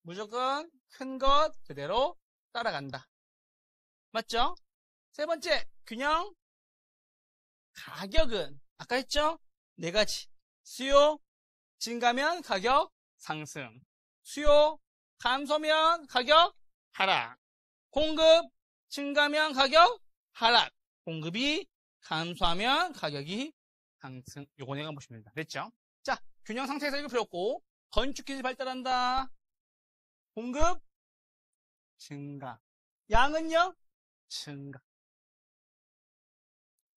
무조건 큰 것 그대로 따라간다. 맞죠? 세 번째, 균형. 가격은 아까 했죠? 네 가지. 수요 증가면 가격 상승. 수요 감소면 가격 하락. 공급 증가면 가격 하락. 공급이 감소하면 가격이 상승. 요거 내가 보시면 됩니다. 됐죠? 자, 균형 상태에서 이거 필요 없고 건축 기술이 발달한다. 공급 증가. 양은요? 증가.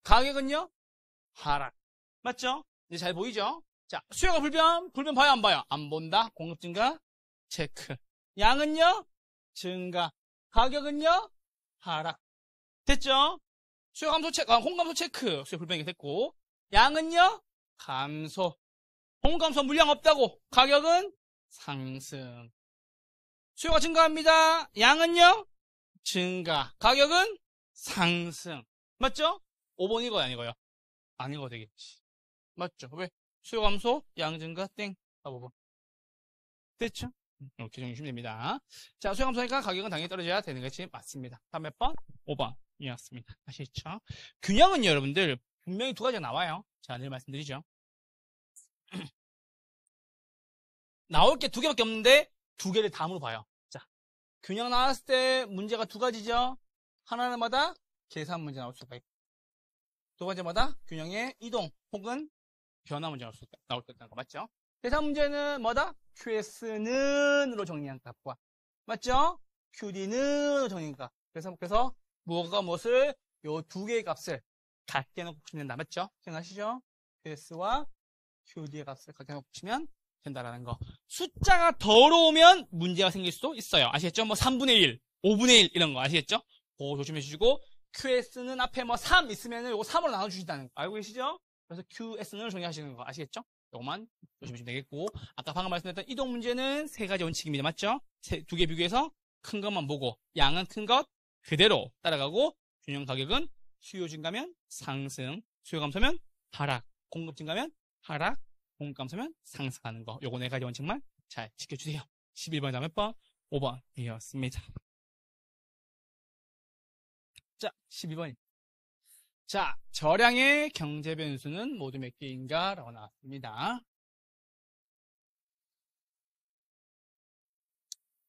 가격은요? 하락. 맞죠? 이제 잘 보이죠? 자, 수요가 불변 봐요, 안 봐요? 안 본다. 공급 증가, 체크. 양은요? 증가. 가격은요? 하락. 됐죠? 수요 감소 체크, 홍감소 체크. 수요 불변이 됐고. 양은요? 감소. 홍감소 물량 없다고. 가격은 상승. 수요가 증가합니다. 양은요? 증가. 가격은 상승. 맞죠? 5번 이거야, 아니고요? 아니고 되겠지. 맞죠? 왜? 수요 감소, 양 증가, 땡. 5번. 됐죠? 이렇게 정리하시면 됩니다. 자, 수요 감소니까 가격은 당연히 떨어져야 되는 것이 맞습니다. 다음 몇 번? 5번. 이었습니다. 아시겠죠? 균형은요, 여러분들, 분명히 두 가지가 나와요. 자, 늘 말씀드리죠. 나올 게 두 개밖에 없는데, 두 개를 다 물어봐요. 자, 균형 나왔을 때 문제가 두 가지죠? 하나마다 계산 문제 나올 수가 있고, 두 번째마다 균형의 이동 혹은 변화 문제 나올 수 있다는 거 맞죠? 계산 문제는 뭐다? QS는으로 정리한 값과 맞죠? QD는으로 정리한 값. 그래서 무엇과 무엇을 요 두 개의 값을 같게 놓고 보시면 된다. 맞죠? 기억하시죠? QS와 QD의 값을 같게 놓고 보시면 된다라는 거. 숫자가 더러우면 문제가 생길 수도 있어요. 아시겠죠? 뭐 3분의 1, 5분의 1 이런 거 아시겠죠? 그거 조심해 주시고 QS는 앞에 뭐 3 있으면 요거 3으로 나눠주신다는 거 알고 계시죠? 그래서 QS는 정리하시는 거 아시겠죠? 요거만 조심하시면 되겠고 아까 방금 말씀드렸던 이동 문제는 세 가지 원칙입니다. 맞죠? 두 개 비교해서 큰 것만 보고 양은 큰 것 그대로 따라가고 균형 가격은 수요 증가면 상승, 수요 감소면 하락, 공급 증가면 하락, 공급 감소면 상승하는 거. 요거 네 가지 원칙만 잘 지켜주세요. 11번 다음 몇 번? 5번이었습니다. 자, 12번. 자, 저량의 경제 변수는 모두 몇 개인가? 라고 나왔습니다.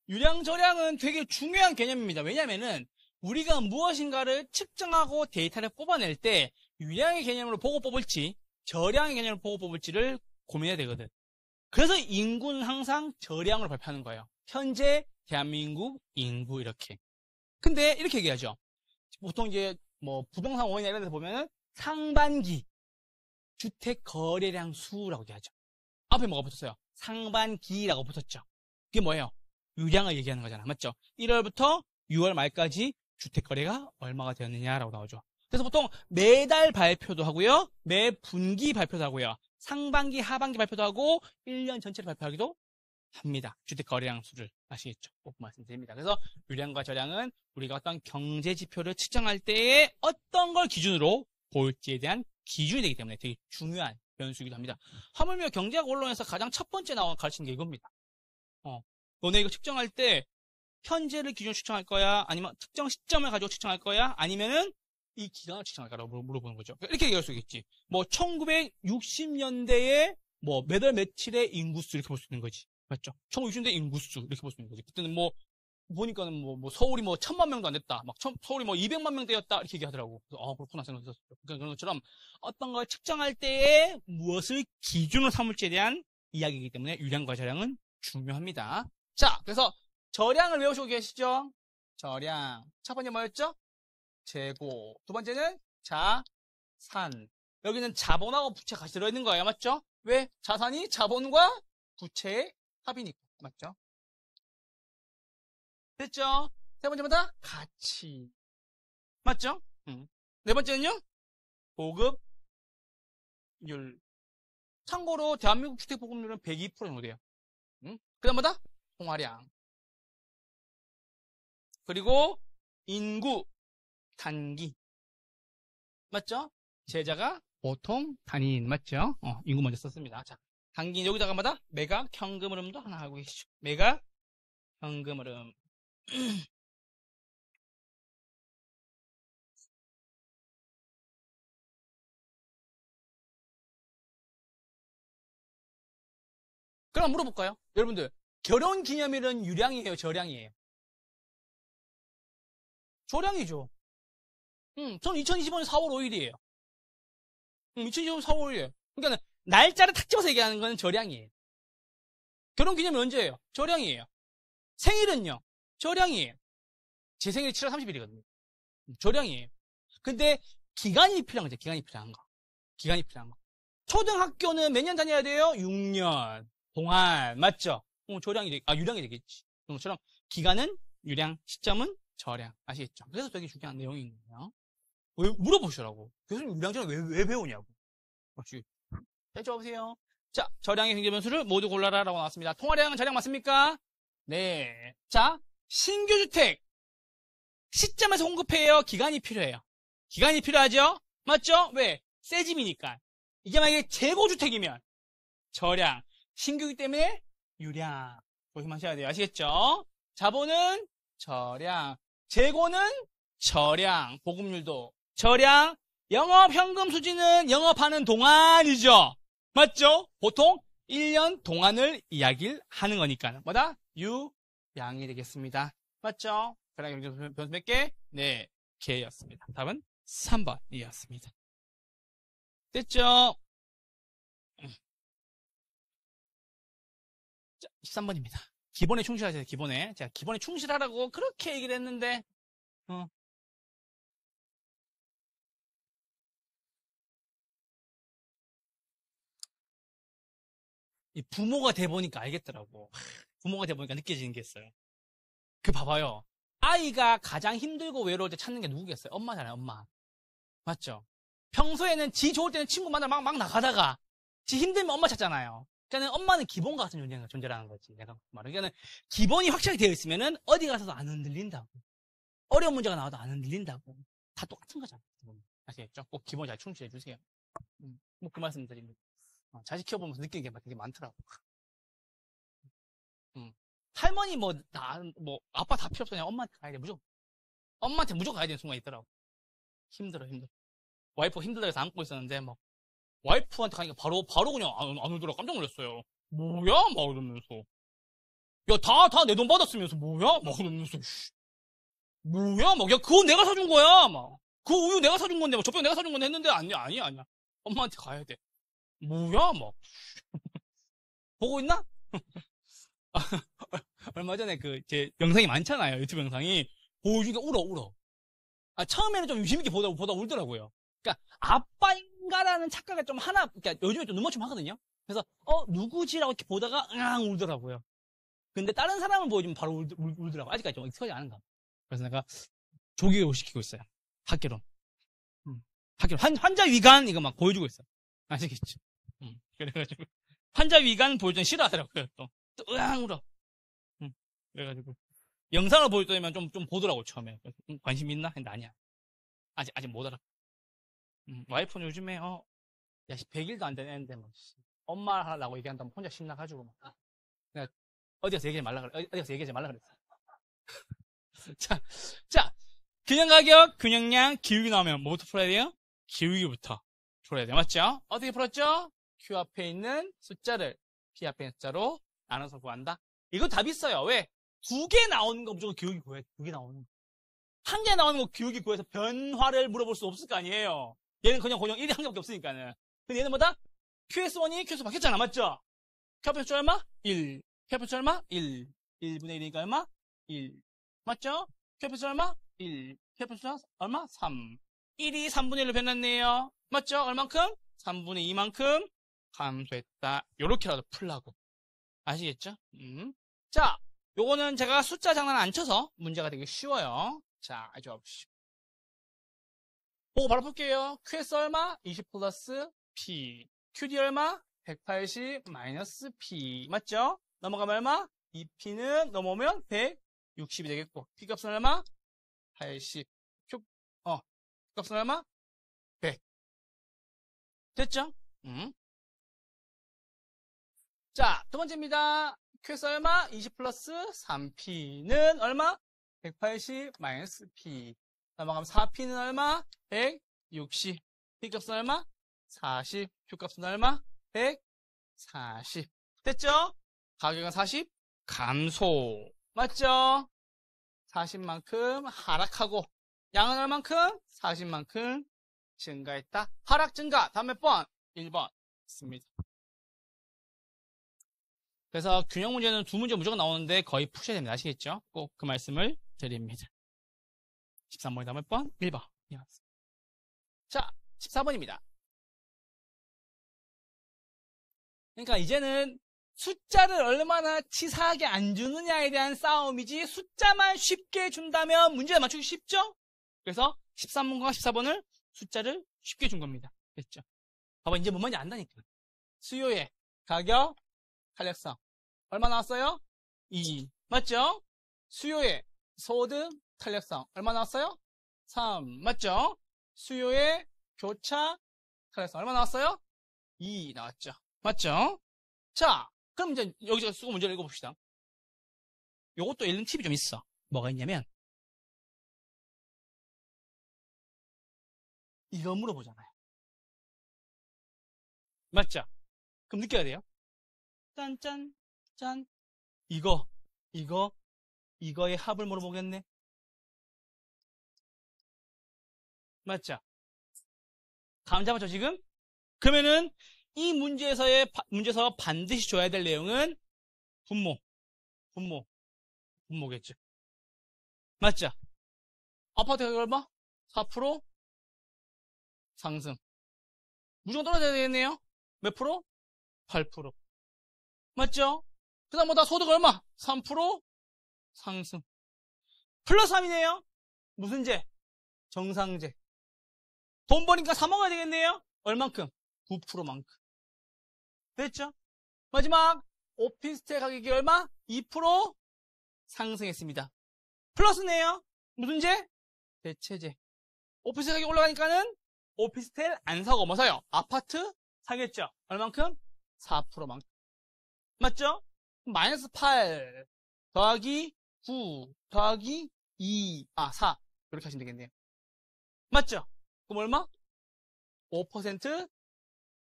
유량, 저량은 되게 중요한 개념입니다. 왜냐면은 우리가 무엇인가를 측정하고 데이터를 뽑아낼 때 유량의 개념으로 보고 뽑을지 저량의 개념으로 보고 뽑을지를 고민해야 되거든. 그래서 인구는 항상 저량으로 발표하는 거예요. 현재 대한민국 인구 이렇게. 근데 이렇게 얘기하죠. 보통 이제 뭐 부동산 원이나 이런 데서 보면은 상반기 주택 거래량 수라고 얘기하죠. 앞에 뭐가 붙었어요? 상반기라고 붙었죠. 그게 뭐예요? 유량을 얘기하는 거잖아. 맞죠? 1월부터 6월 말까지 주택 거래가 얼마가 되었느냐라고 나오죠. 그래서 보통 매달 발표도 하고요. 매 분기 발표도 하고요. 상반기, 하반기 발표도 하고 1년 전체를 발표하기도 합니다. 주택 거래량 수를 아시겠죠? 꼭 말씀드립니다. 그래서 유량과 저량은 우리가 어떤 경제 지표를 측정할 때에 어떤 걸 기준으로 볼지에 대한 기준이 되기 때문에 되게 중요한 변수이기도 합니다. 하물며 경제학 원론에서 가장 첫 번째 가르치는 게 이겁니다. 너네 이거 측정할 때 현재를 기준으로 측정할 거야? 아니면 특정 시점을 가지고 측정할 거야? 아니면은 이 기간을 측정할 거라고 물어보는 거죠. 이렇게 얘기할 수 있겠지. 뭐 1960년대에 뭐 몇 월 며칠의 인구수 이렇게 볼 수 있는 거지. 맞죠? 1960년대 인구수 이렇게 볼 수 있는 거지. 그때는 뭐 보니까는 뭐 서울이 뭐 1000만 명도 안 됐다. 막 서울이 뭐 200만 명대였다 이렇게 얘기하더라고. 그래서 그렇구나 생각했었어요. 그런 것처럼 어떤 걸 측정할 때에 무엇을 기준으로 삼을지에 대한 이야기이기 때문에 유량과 저량은 중요합니다. 자, 그래서 저량을 외우시고 계시죠? 저량. 첫 번째 뭐였죠? 재고. 두 번째는 자산. 여기는 자본하고 부채가 같이 들어있는 거예요. 맞죠? 왜? 자산이 자본과 부채의 합이니까. 맞죠? 됐죠? 세 번째마다 가치. 맞죠? 네 번째는요? 보급률. 참고로 대한민국 주택 보급률은 102% 정도 돼요. 그 다음마다 통화량. 그리고 인구 단기. 맞죠? 제자가 보통 단위인. 맞죠? 인구 먼저 썼습니다. 자, 단기 여기다가마다 매각 현금 흐름도 하나 알고 계시죠? 매각 현금 흐름. 그럼 물어볼까요? 여러분들, 결혼기념일은 유량이에요, 저량이에요? 저량이죠. 전 2025년 4월 5일이에요. 2025년 4월 5일이에요. 그러니까 날짜를 탁 집어서 얘기하는 건 저량이에요. 결혼기념일 언제예요? 저량이에요. 생일은요? 저량이에요. 제 생일이 7월 30일이거든요. 저량이에요. 근데 기간이 필요한 거죠. 기간이 필요한 거. 기간이 필요한 거. 초등학교는 몇 년 다녀야 돼요? 6년 동안. 맞죠? 유량이 되겠지. 그것처럼 기간은 유량, 시점은 저량. 아시겠죠? 그래서 되게 중요한 내용인 거예요. 왜 물어보시라고. 교수님 유량전을 왜 배우냐고. 아시겠죠? 여쭤보세요. 자, 저량의 경제변수를 모두 골라라라고 나왔습니다. 통화량은 저량 맞습니까? 네. 자, 신규주택. 시점에서 공급해요? 기간이 필요해요? 기간이 필요하죠? 맞죠? 왜? 새 집이니까. 이게 만약에 재고주택이면 저량. 신규이기 때문에 유량. 조심하셔야 돼요. 아시겠죠? 자본은 저량. 재고는 저량. 보급률도 저량. 영업현금 수지는 영업하는 동안이죠. 맞죠? 보통 1년 동안을 이야기를 하는 거니까. 뭐다? 유량이 되겠습니다. 맞죠? 저량 경제 변수 몇 개? 네, 개였습니다. 답은 3번이었습니다. 됐죠? 자, 13번입니다. 기본에 충실하세요, 기본에. 제가 기본에 충실하라고 그렇게 얘기를 했는데, 이 부모가 돼보니까 알겠더라고. 부모가 돼보니까 느껴지는 게 있어요. 봐봐요. 아이가 가장 힘들고 외로울 때 찾는 게 누구겠어요? 엄마잖아요, 엄마. 맞죠? 평소에는 지 좋을 때는 친구 만나러 막 나가다가, 지 힘들면 엄마 찾잖아요. 그러니까 엄마는 기본과 같은 존재라는 거지. 내가 말은. 그러니까 기본이 확실하게 되어 있으면은 어디 가서도 안 흔들린다고. 어려운 문제가 나와도 안 흔들린다고. 다 똑같은 거잖아요. 아시겠죠? 꼭 기본 잘 충실해 주세요. 뭐 그 말씀 드립니다. 자식 키워보면서 느끼는 게 되게 많더라고. 할머니 아빠 다 필요 없어. 그냥 엄마한테 가야 돼. 엄마한테 무조건 가야 되는 순간이 있더라고. 힘들어. 와이프가 힘들다 해서 안고 있었는데, 와이프한테 가니까 바로 그냥 안 울더라고. 깜짝 놀랐어요. 뭐야? 막 이러면서. 야, 다 내 돈 받았으면서, 뭐야? 막 이러면서, 뭐야? 야, 그거 내가 사준 거야. 그 우유 내가 사준 건데, 젖병 내가 사준 건데 했는데, 아니야. 엄마한테 가야 돼. 뭐야? 보고 있나? 얼마 전에 제 영상이 많잖아요. 유튜브 영상이. 보여주니까 울어. 처음에는 좀 유심있게 보다 울더라고요. 그러니까, 아빠인가라는 착각을 그러니까 요즘에 좀 눈맞춤 하거든요? 그래서, 누구지라고 이렇게 보다가, 울더라고요. 근데 다른 사람을 보여주면 바로 울더라고요. 아직까지 좀 익숙하지 않은가. 그래서 내가 조기교육 시키고 있어요. 학교로. 학교로. 환자 위관 이거 막 보여주고 있어요. 아시겠죠? 그래가지고. 환자 위관 보여주면 싫어하더라고요, 또 울어. 그래가지고. 영상을 보여주면 좀 보더라고, 처음에. 관심 있나? 했는데 아니야. 아직 못 알아. 와이프는 요즘에, 100일도 안 되는데, 엄마 하라고 얘기한다면 혼자 신나가지고, 내가 어디 가서 얘기하지 말라 그랬어. 자, 균형 가격, 균형량, 기울기 나오면 뭐부터 풀어야 돼요? 기울기부터 풀어야 돼요. 맞죠? 어떻게 풀었죠? Q 앞에 있는 숫자를 P 앞에 있는 숫자로 나눠서 구한다. 이거 답 있어요. 왜? 2개 나오는 거 무조건 기울기 구해. 2개 나오는 거. 1개 나오는 거 기울기 구해서 변화를 물어볼 수 없을 거 아니에요. 얘는 그냥 1이 1개밖에 없으니까는. 근데 얘는 뭐다? QS1이 QS 바뀌었잖아. 맞죠? Q 앞에 숫자 얼마? 1. Q 앞에 숫자 얼마? 1. 1분의 1이니까 얼마? 1. 맞죠? Q 앞에 숫자 얼마? 1. Q 앞에 숫자 얼마? 3. 1이 3분의 1로 변했네요. 맞죠? 얼만큼? 3분의 2만큼 감소했다. 요렇게라도 풀라고. 아시겠죠? 자, 요거는 제가 숫자 장난 안 쳐서 문제가 되게 쉬워요. 자, 아주 보시죠. 보고 바로 풀게요. QS 얼마? 20 플러스 P. QD 얼마? 180 마이너스 P. 맞죠? 넘어가면 얼마? 2P는 넘어오면 160이 되겠고. P 값은 얼마? 80. Q 값은 얼마? 100. 됐죠? 자, 두 번째입니다. Q에서 얼마? 20 플러스 3P는 얼마? 180 마이너스 P. 넘어가면 4P는 얼마? 160. P 값은 얼마? 40. Q 값은 얼마? 140. 됐죠? 가격은 40. 감소. 맞죠? 40만큼 하락하고 양은 얼만큼? 40만큼 증가했다. 하락 증가. 다음 몇 번? 1번. 있습니다. 그래서 균형 문제는 두 문제 무조건 나오는데 거의 푸셔야 됩니다. 아시겠죠? 꼭 그 말씀을 드립니다. 13번이 다음 몇 번? 1번. 자, 14번입니다. 그러니까 이제는 숫자를 얼마나 치사하게 안 주느냐에 대한 싸움이지 숫자만 쉽게 준다면 문제를 맞추기 쉽죠? 그래서 13번과 14번을 숫자를 쉽게 준 겁니다. 됐죠? 봐봐, 이제 뭔 말인지 안다니까. 수요의 가격, 탄력성. 얼마 나왔어요? 2. 맞죠? 수요의 소득, 탄력성. 얼마 나왔어요? 3. 맞죠? 수요의 교차, 탄력성. 얼마 나왔어요? 2 나왔죠. 맞죠? 자, 그럼 이제 여기서 쓰고 문제를 읽어봅시다. 요것도 읽는 팁이 좀 있어. 뭐가 있냐면 이거 물어보잖아요. 맞죠? 그럼 느껴야 돼요. 짠짠 짠. 이거의 합을 물어보겠네. 맞죠? 감 잡았죠 지금? 그러면은 이 문제에서 반드시 줘야 될 내용은 분모겠죠. 맞죠? 아파트 가격 얼마? 4% 상승. 무조건 떨어져야 되겠네요. 몇 프로? 8%. 맞죠? 그 다음 뭐다? 소득 얼마? 3% 상승. 플러스 3이네요. 무슨 제? 정상제. 돈 버니까 사 먹어야 되겠네요. 얼만큼? 9%만큼. 됐죠? 마지막 오피스텔 가격이 얼마? 2% 상승했습니다. 플러스네요. 무슨 제? 대체제. 오피스텔 가격이 올라가니까는 오피스텔 안 사고 뭐 사요? 아파트 사겠죠? 얼만큼? 4%만큼. 맞죠? 마이너스 8 더하기 9 더하기 2, 4. 이렇게 하시면 되겠네요. 맞죠? 그럼 얼마? 5%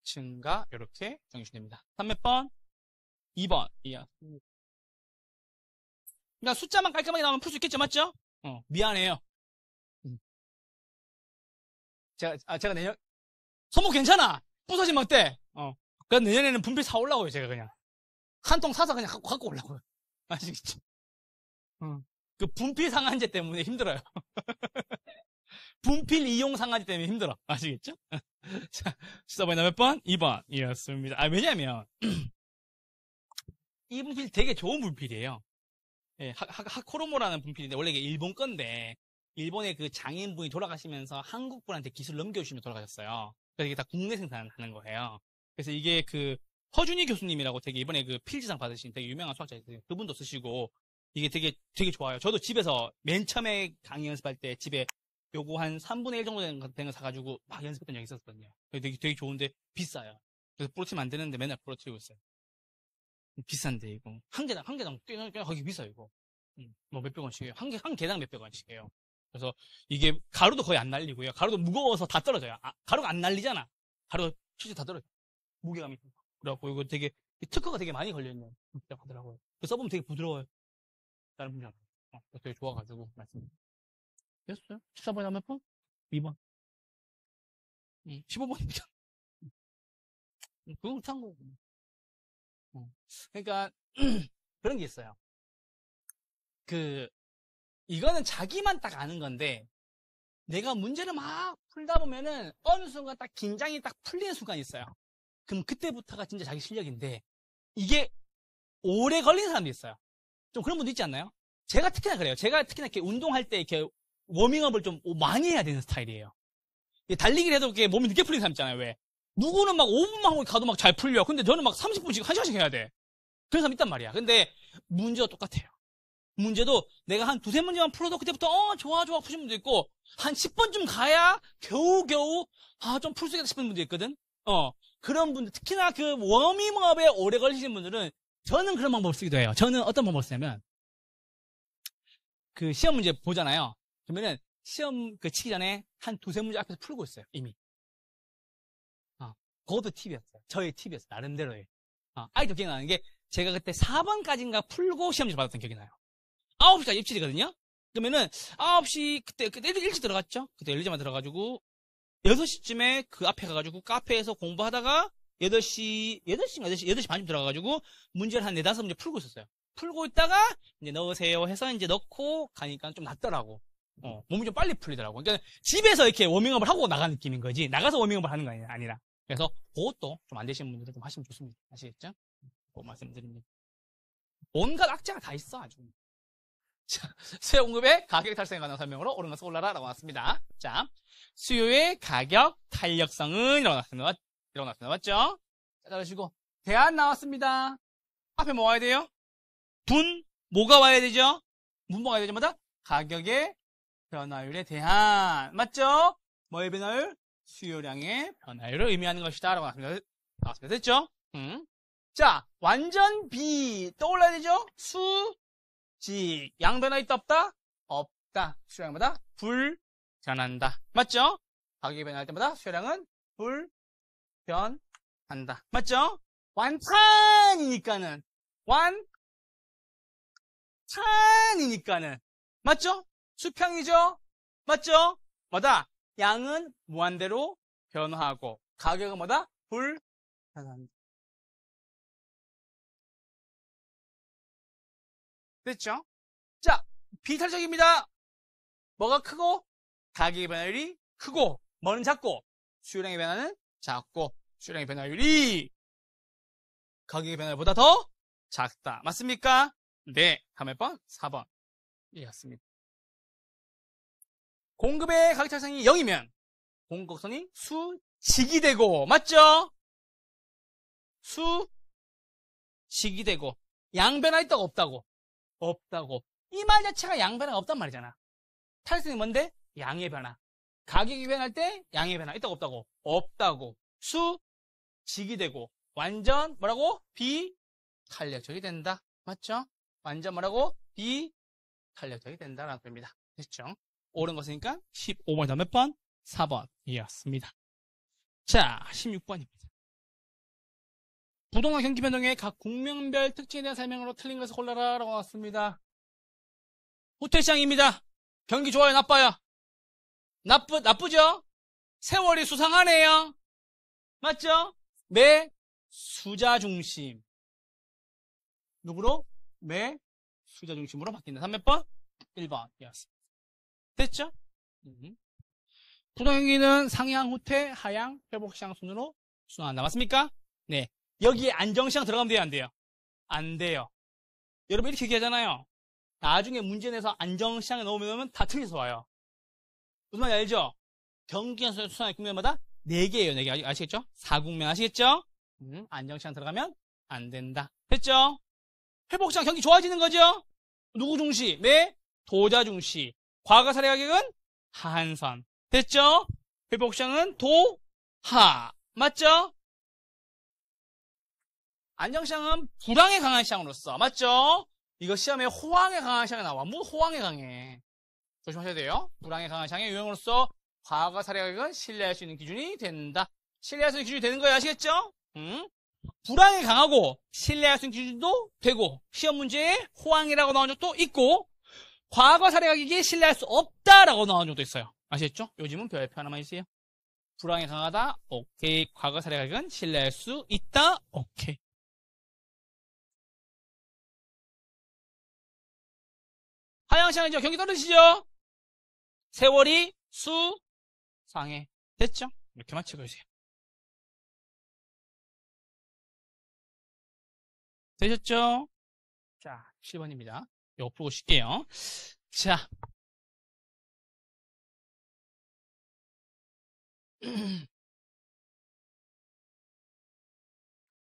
증가. 이렇게 정리하시면 됩니다. 3 몇 번? 2번. 그러니까 숫자만 깔끔하게 나오면 풀 수 있겠죠? 맞죠? 미안해요. 제가 내년, 손목 괜찮아. 부서지면 어때? 그럼 내년에는 분필 사오려고요, 제가 그냥. 한 통 사서 그냥 갖고 오려고요. 아시겠죠? 그 분필 상한제 때문에 힘들어요. 분필 이용 상한제 때문에 힘들어. 아시겠죠? 자, 14번이나 몇 번? 2번. 이었습니다. 왜냐면, 이 분필 되게 좋은 분필이에요. 예, 하코로모라는 분필인데, 원래 이게 일본 건데, 일본의 그 장인분이 돌아가시면서 한국분한테 기술을 넘겨주시면 돌아가셨어요. 그래서 이게 다 국내 생산하는 거예요. 그래서 이게 그 허준희 교수님이라고 되게 이번에 그 필지상 받으신 되게 유명한 수학자 있어요. 그분도 쓰시고 이게 되게 좋아요. 저도 집에서 맨 처음에 강의 연습할 때 집에 요거 한 3분의 1 정도 되는 거 사가지고 막 연습했던 적이 있었거든요. 되게 좋은데 비싸요. 그래서 부러뜨리면 안 되는데 맨날 부러뜨리고 있어요. 비싼데 이거 한 개당 꽤 거기 비싸요 이거. 뭐 몇백 원씩이에요. 한 개당 몇백 원씩이에요. 그래서 이게 가루도 거의 안 날리고요. 가루도 무거워서 다 떨어져요. 가루가 안 날리잖아. 가루가 실제 다 떨어져. 무게감이. 그래갖고 이거 되게 특허가 되게 많이 걸려있는 분이라고 하더라고요. 써보면 되게 부드러워요. 다른 분이랑. 되게 좋아가지고 말씀드립니다. 됐어요? 14번에 몇 번? 2번. 15번입니다. 그건 참고. 그러니까 그런 게 있어요. 이거는 자기만 딱 아는 건데 내가 문제를 막 풀다 보면은 어느 순간 딱 긴장이 딱 풀리는 순간이 있어요. 그럼 그때부터가 진짜 자기 실력인데 이게 오래 걸리는 사람도 있어요. 좀 그런 분도 있지 않나요? 제가 특히나 그래요. 제가 특히나 이렇게 운동할 때 이렇게 워밍업을 좀 많이 해야 되는 스타일이에요. 달리기를 해도 이렇게 몸이 늦게 풀리는 사람 있잖아요. 왜? 누구는 막 5분만 하고 가도 막 잘 풀려. 근데 저는 막 30분씩 1시간씩 해야 돼. 그런 사람 있단 말이야. 근데 문제도 똑같아요. 문제도 내가 한 2-3문제만 풀어도 그때부터 좋아 푸신 분도 있고 한 10번쯤 가야 겨우 좀 풀 수 있겠다 싶은 분도 있거든. 그런 분들 특히나 그 워밍업에 오래 걸리시는 분들은 저는 그런 방법을 쓰기도 해요. 저는 어떤 방법을 쓰냐면, 그 시험 문제 보잖아요. 그러면은 시험 그 치기 전에 한 두세 문제 앞에서 풀고 있어요, 이미. 그것도 팁이었어요. 저의 팁이었어요. 나름대로의. 아직도 기억나는 게, 제가 그때 4번까지인가 풀고 시험지 받았던 기억이 나요. 9시까지 입실이거든요? 그러면은, 9시, 그때 일찍 들어갔죠? 그때 열리자마자 들어가지고, 6시쯤에 그 앞에 가가지고, 카페에서 공부하다가, 8시 반쯤 들어가가지고, 문제를 한 4-5문제 풀고 있었어요. 풀고 있다가, 이제 넣으세요 해서 이제 넣고 가니까 좀 낫더라고. 몸이 좀 빨리 풀리더라고. 그러니까 집에서 이렇게 워밍업을 하고 나가는 느낌인 거지, 나가서 워밍업을 하는 거 아니라. 그래서 그것도 좀 안 되시는 분들은 좀 하시면 좋습니다. 아시겠죠? 그 말씀드립니다. 온갖 악재가 다 있어, 아주. 자, 수요 공급의 가격 탈성에 관한 설명으로 오른 것은 올라라 라고 나왔습니다. 자, 수요의 가격 탄력성은 이라고 나왔습니다. 맞죠? 자, 따라주시고, 대안 나왔습니다. 앞에 뭐 와야 돼요? 뭐가 와야 되죠? 뭐가 와야 되죠? 뭐다? 가격의 변화율에 대한. 맞죠? 뭐의 변화율? 수요량의 변화율을 의미하는 것이다 라고 나왔습니다. 됐죠? 자, 완전 B 떠올라야 되죠? 수직 양변화 있다 없다? 없다. 수요량마다 불변한다. 맞죠? 가격이 변할 때마다 수요량은 불변한다. 맞죠? 완탄이니까는 맞죠? 수평이죠? 맞죠? 뭐다? 양은 무한대로 변화하고 가격은 뭐다? 불변한다. 됐죠? 자, 비탈적입니다. 뭐가 크고 가격의 변화율이 크고 뭐는 작고 수요량의 변화는 작고 수요량의 변화율이 가격의 변화율보다 더 작다. 맞습니까? 네. 다음 몇 번? 4번. 이해했습니다. 공급의 가격 차성이 0이면 공급선이 수직이 되고, 맞죠? 수직이 되고, 양변화 있다고 없다고? 없다고. 이 말 자체가 양변화가 없단 말이잖아. 탈성이 뭔데? 양의 변화. 가격이 변할 때 양의 변화 있다고 없다고? 없다고. 수직이 되고, 완전 뭐라고? 비탄력적이 된다. 맞죠? 완전 뭐라고? 비탄력적이 된다라는 겁니다. 됐죠? 옳은 것이니까 15번에서 몇 번? 4번이었습니다. 자, 16번입니다. 부동산 경기 변동의 각 국면별 특징에 대한 설명으로 틀린 것을 골라라 라고 나왔습니다. 호텔시장입니다. 경기 좋아요, 나빠요? 나쁘죠? 세월이 수상하네요. 맞죠? 매수자 중심. 누구로? 매수자 중심으로 바뀐다. 3 몇 번? 1번이었습니다. 됐죠? 부동산 경기는 상향 후퇴, 하향, 회복시장 순으로 순환한다. 맞습니까? 네. 여기에 안정시장 들어가면 돼요, 안 돼요? 안 돼요. 여러분 이렇게 얘기하잖아요. 나중에 문제 내서 안정시장에 넣으면 다 틀려서 와요. 무슨 말인지 알죠? 경기가 순환의 국면마다 4개예요, 4개. 아시겠죠? 4국면 아시겠죠? 안정시장 들어가면 안 된다. 됐죠? 회복시장 경기 좋아지는 거죠? 누구 중시? 도자 중시. 과거 사례 가격은 하한선. 됐죠? 회복시장은 도하. 맞죠? 안정시장은 불황에 강한 시장으로서. 맞죠? 이거 시험에 호황에 강한 시장이 나와. 뭐 호황에 강해. 조심하셔야 돼요. 불황에 강한 시장의 유형으로서 과거 사례 가격은 신뢰할 수 있는 기준이 된다. 신뢰할 수 있는 기준이 되는 거예요. 아시겠죠? 불황에 강하고 신뢰할 수 있는 기준도 되고 시험 문제에 호황이라고 나온 적도 있고 과거 사례 가격이 신뢰할 수 없다라고 나온 적도 있어요. 아시겠죠? 요즘은 별표 하나만 있어요. 불황에 강하다. 오케이. 과거 사례 가격은 신뢰할 수 있다. 오케이. 하향시장이죠. 경기 떨어지죠? 세월이 수상해. 됐죠? 이렇게 맞추고 계세요. 되셨죠? 자, 7번입니다. 이거 풀고 쉴게요. 자.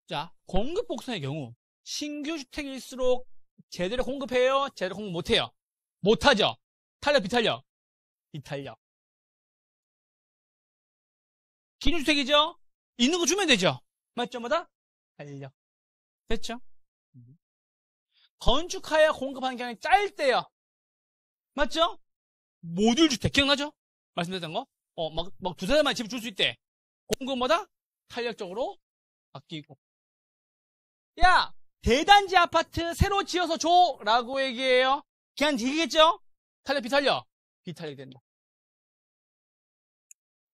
자, 공급 복선의 경우 신규 주택일수록 제대로 공급해요? 제대로 공급 못해요? 못하죠? 탄력, 비탄력? 비탄력. 기준주택이죠? 있는 거 주면 되죠? 맞죠? 뭐다? 탄력. 됐죠? 건축하여 공급하는 기간이 짧대요. 맞죠? 모듈 주택 기억나죠? 말씀드렸던 거? 막 두세 달만 집을 줄 수 있대. 공급보다 탄력적으로 바뀌고. 야, 대단지 아파트 새로 지어서 줘! 라고 얘기해요. 기한 길겠죠? 탄력, 비탄력? 비탄력이 된다.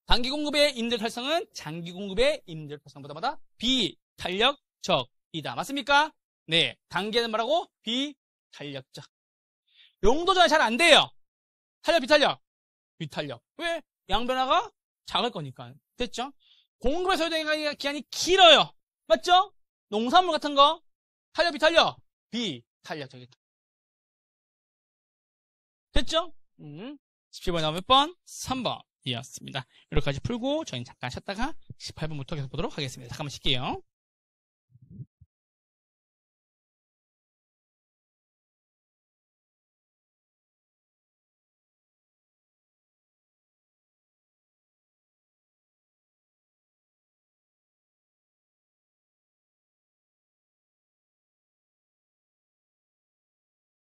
단기 공급의 임대 활성은 장기 공급의 임대 활성보다 비탄력적이다. 맞습니까? 네. 단기에는 뭐라고? 비탄력적. 용도 전환이 잘 안 돼요. 탄력, 비탄력? 비탄력. 왜? 양변화가 작을 거니까. 됐죠? 공급의 소요되는 기간이 길어요. 맞죠? 농산물 같은 거. 탄력, 비탄력? 비탄력적이다. 됐죠? 17번 나오면 몇 번? 3번이었습니다. 이렇게까지 풀고 저희는 잠깐 쉬었다가 18번부터 계속 보도록 하겠습니다. 잠깐만 쉴게요.